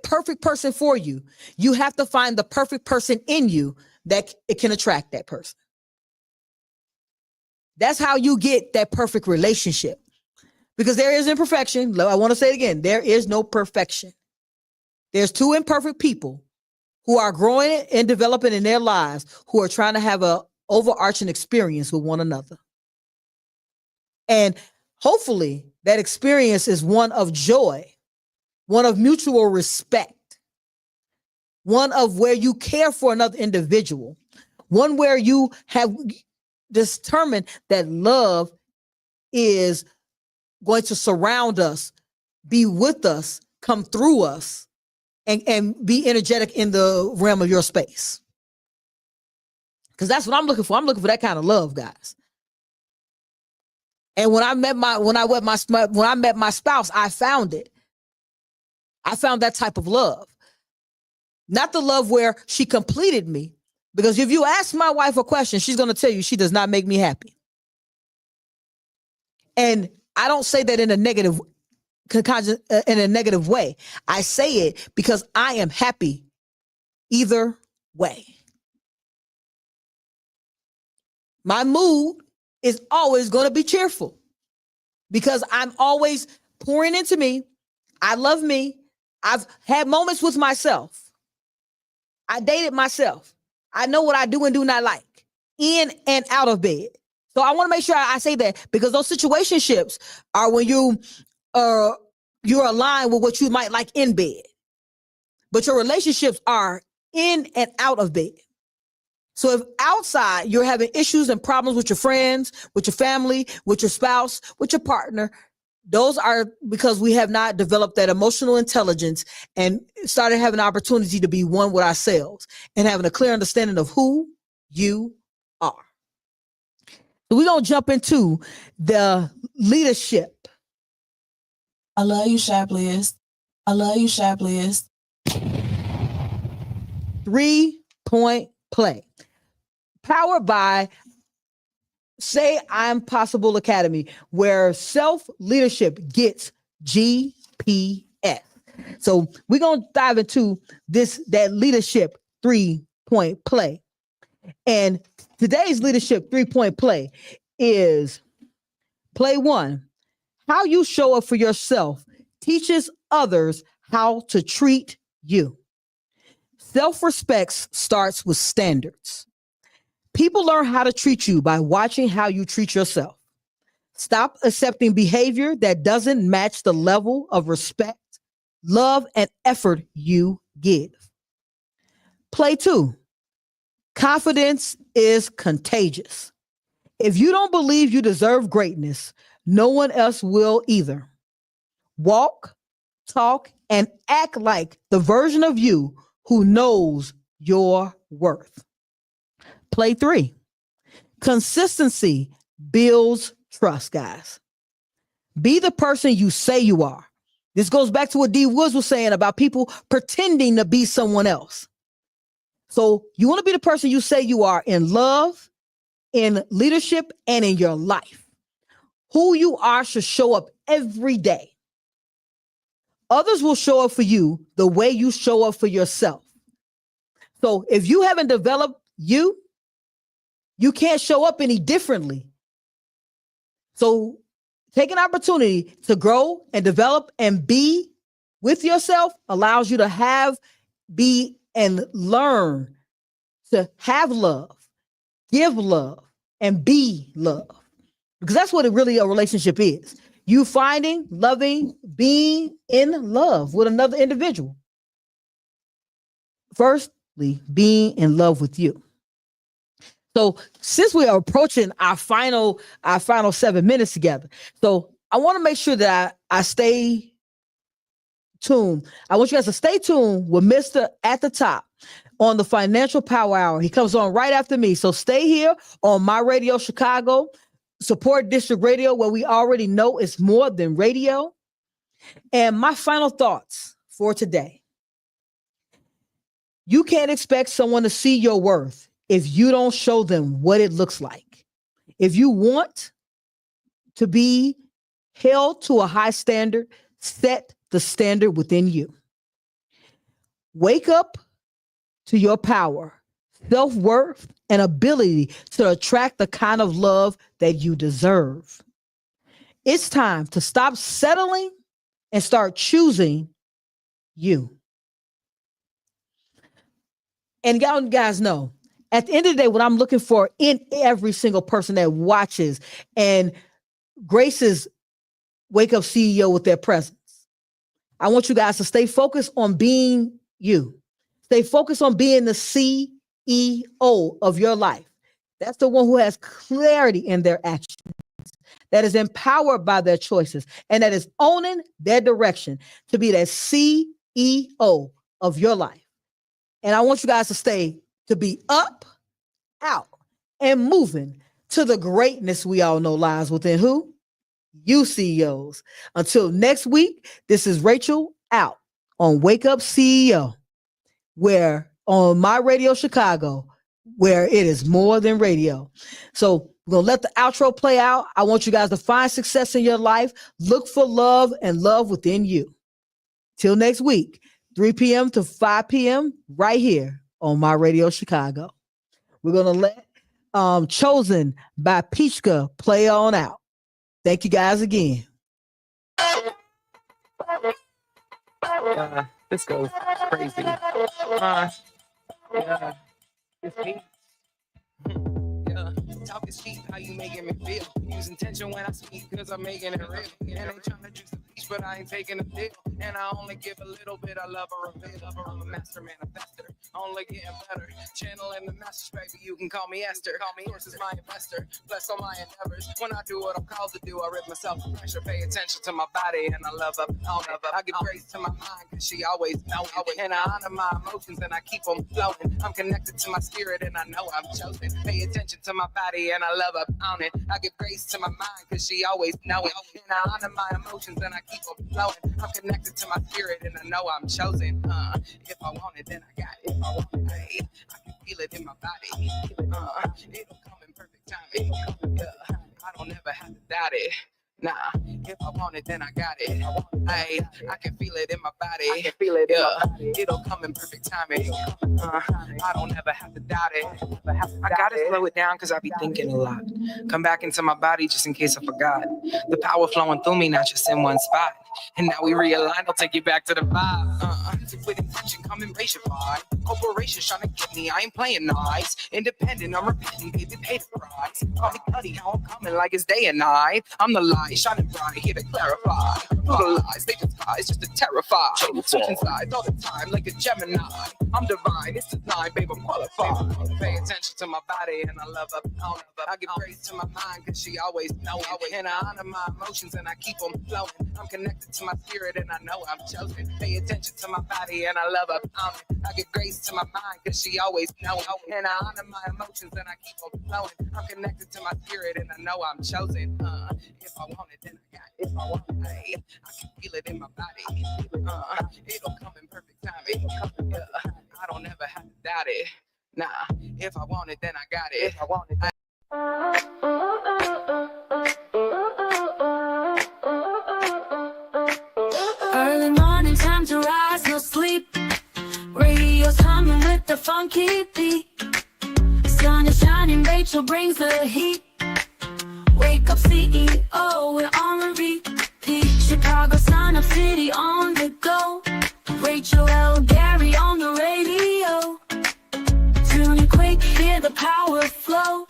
perfect person for you, you have to find the perfect person in you that it can attract that person. That's how you get that perfect relationship. Because there is imperfection. I want to say it again. There is no perfection. There's two imperfect people who are growing and developing in their lives, who are trying to have an overarching experience with one another. And hopefully that experience is one of joy, one of mutual respect, one of where you care for another individual, one where you have determined that love is going to surround us, be with us, come through us, and be energetic in the realm of your space. Because that's what I'm looking for. I'm looking for that kind of love, guys. And when I met my spouse, I found it. I found that type of love. Not the love where she completed me. Because if you ask my wife a question, she's going to tell you she does not make me happy. And I don't say that in a negative way. I say it because I am happy either way. My mood is always going to be cheerful because I'm always pouring into me. I love me. I've had moments with myself. I dated myself. I know what I do and do not like in and out of bed. So I want to make sure I say that, because those situationships are when you're aligned with what you might like in bed, but your relationships are in and out of bed. So if outside you're having issues and problems with your friends, with your family, with your spouse, with your partner, those are because we have not developed that emotional intelligence and started having an opportunity to be one with ourselves and having a clear understanding of who you are. So we're going to jump into the leadership. I love you, Shapleyist. I love you, Shapleyist. 3-point play. Powered by Say I'm Possible Academy, where self-leadership gets GPS. So we're going to dive into that leadership 3-point play. And today's leadership 3-point play is play 1. How you show up for yourself teaches others how to treat you. Self-respect starts with standards. People learn how to treat you by watching how you treat yourself. Stop accepting behavior that doesn't match the level of respect, love, and effort you give. Play 2. Confidence is contagious. If you don't believe you deserve greatness, no one else will either. Walk, talk, and act like the version of you who knows your worth. Play 3. Consistency builds trust, guys. Be the person you say you are. This goes back to what D. Woods was saying about people pretending to be someone else. So you want to be the person you say you are in love, in leadership, and in your life. Who you are should show up every day. Others will show up for you the way you show up for yourself. So if you haven't developed you can't show up any differently. So take an opportunity to grow and develop and be with yourself allows you to be, and learn to have love, give love, and be love. Because that's what really a relationship is. You finding, loving, being in love with another individual. Firstly, being in love with you. So since we are approaching our final 7 minutes together, so I want to make sure that I stay tuned. I want you guys to stay tuned with Mr. at the top on the Financial Power Hour. He comes on right after me. So stay here on My Radio Chicago, Support District Radio, where we already know it's more than radio. And my final thoughts for today. You can't expect someone to see your worth if you don't show them what it looks like. If you want to be held to a high standard, set the standard within you. Wake up to your power, self-worth, and ability to attract the kind of love that you deserve. It's time to stop settling and start choosing you. And y'all guys know, at the end of the day, what I'm looking for in every single person that watches and graces Wake Up CEO with their presence, I want you guys to stay focused on being you. Stay focused on being the CEO of your life. That's the one who has clarity in their actions, that is empowered by their choices, and that is owning their direction to be that CEO of your life. And I want you guys to be up, out, and moving to the greatness we all know lies within who? You CEOs. Until next week, this is Rachel out on Wake Up CEO, where on My Radio Chicago, where it is more than radio. So we're going to let the outro play out. I want you guys to find success in your life. Look for love and love within you. Till next week, 3 p.m. to 5 p.m. right here on My Radio Chicago. We're going to let Chosen by Peachka play on out. Thank you guys again. This goes crazy. Yeah. It's me. Yeah. Talk is cheap, how you making me feel? Use intention when I speak, cause I'm making it real. And they trying to juice the peach, but I ain't taking a deal. And I only give a little bit, I love her a bit. I'm a master manifester, only getting better. Channeling the message, baby, you can call me Esther. Call me Source is my investor, bless all my endeavors. When I do what I'm called to do, I rid myself of pressure. Pay attention to my body, and I love her. I give grace to my mind, cause she always knows. And I honor my emotions, and I keep them flowing. I'm connected to my spirit, and I know I'm chosen. Pay attention to my body, and I love her on it. I give grace to my mind, cause she always knows. And I honor my emotions, and I keep them flowing. I'm connected to my spirit, and I know I'm chosen. If I want it, then I got it. If I want it, hey, I can feel it in my body. It'll come in perfect timing. I don't ever have to doubt it. Nah, if I want it, then I got it. Hey, I can feel it in my body. It'll come in perfect timing. I don't ever have to doubt it. I gotta slow it down cause I be thinking a lot. Come back into my body just in case I forgot. The power flowing through me, not just in one spot. And now we realign, I'll take you back to the vibe. Music with intention, come embrace your vibe. Corporations trying to get me, I ain't playing nice. Independent, I'm repenting, baby, pay the price. Call me Cuddy, how I'm coming like it's day and night. I'm the light, shining bright, here to clarify. All the lies, they disguise just to terrify. Switching sides all the time like a Gemini. I'm divine, it's design, babe, I'm qualified. Pay attention to my body and I love her. I give grace to my mind cause she always knows. And I honor my emotions and I keep them flowing. I'm connected to my spirit and I know I'm chosen. Pay attention to my body and I love her. I give grace to my mind cause she always knows. And I honor my emotions and I keep them flowing. I'm connected to my spirit and I know I'm chosen. If I want it, then I got it. If I want it, hey, I can feel it in my body. It'll come in perfect timing. I don't ever have to doubt it. Nah, if I want it, then I got it. If I want it, Early morning, time to rise, no sleep. Radio's humming with the funky beat. Sun is shining, Rachel brings the heat. Wake up, CEO, we're on repeat. Chicago, Sun Up City on the go. Rachel L. Gary on the radio. Tune in quick, hear the power flow.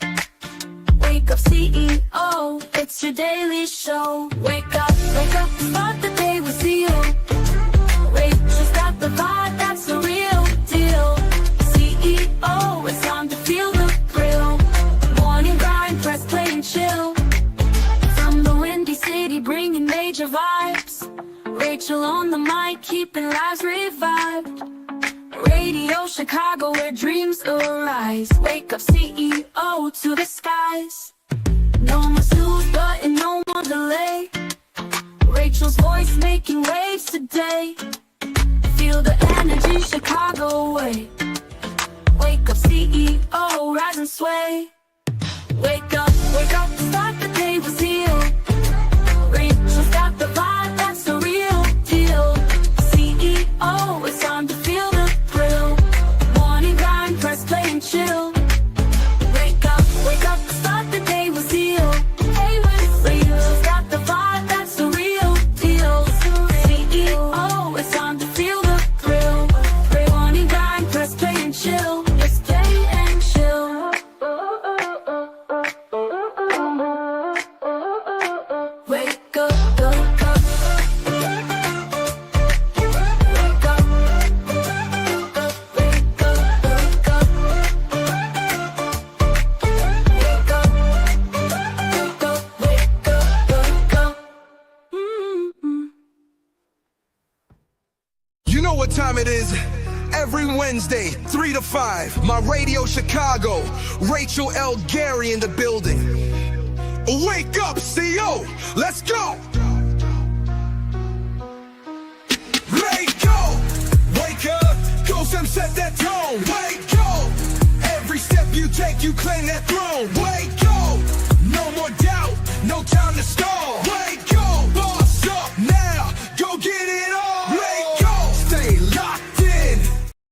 Wake up, CEO, it's your daily show. Wake up, start the day with Zeal. Rachel's got the vibe, that's the real deal. CEO, it's time to feel the thrill. Morning grind, press play and chill. From the Windy City, bringing major vibes. Rachel on the mic, keeping lives revived. Radio Chicago, where dreams arise. Wake up, CEO, to the skies. No more snooze button, no more delay. Rachel's voice making waves today. Feel the energy Chicago way. Wake up, CEO, rise and sway. Wake up, start the day with zeal. Rachel's got the vibe, that's the real deal. CEO, it's time to feel the thrill. Morning grind, press play and chill. Wake up, start the day with zeal. Hey, Rachel's got the vibe, that's the real deal. CEO, it's time to feel the thrill. Morning grind, press play and chill. Let's play and chill. Wake up, wake up. Wake up, wake up, wake up. Wake up, wake up. You know what time it is? Every Wednesday, 3 to 5, my Radio Chicago, Rachel L. Gary in the building. Wake up, CEO, let's go! Wake up, go some set that tone. Wake up, every step you take, you claim that throne. Wake up.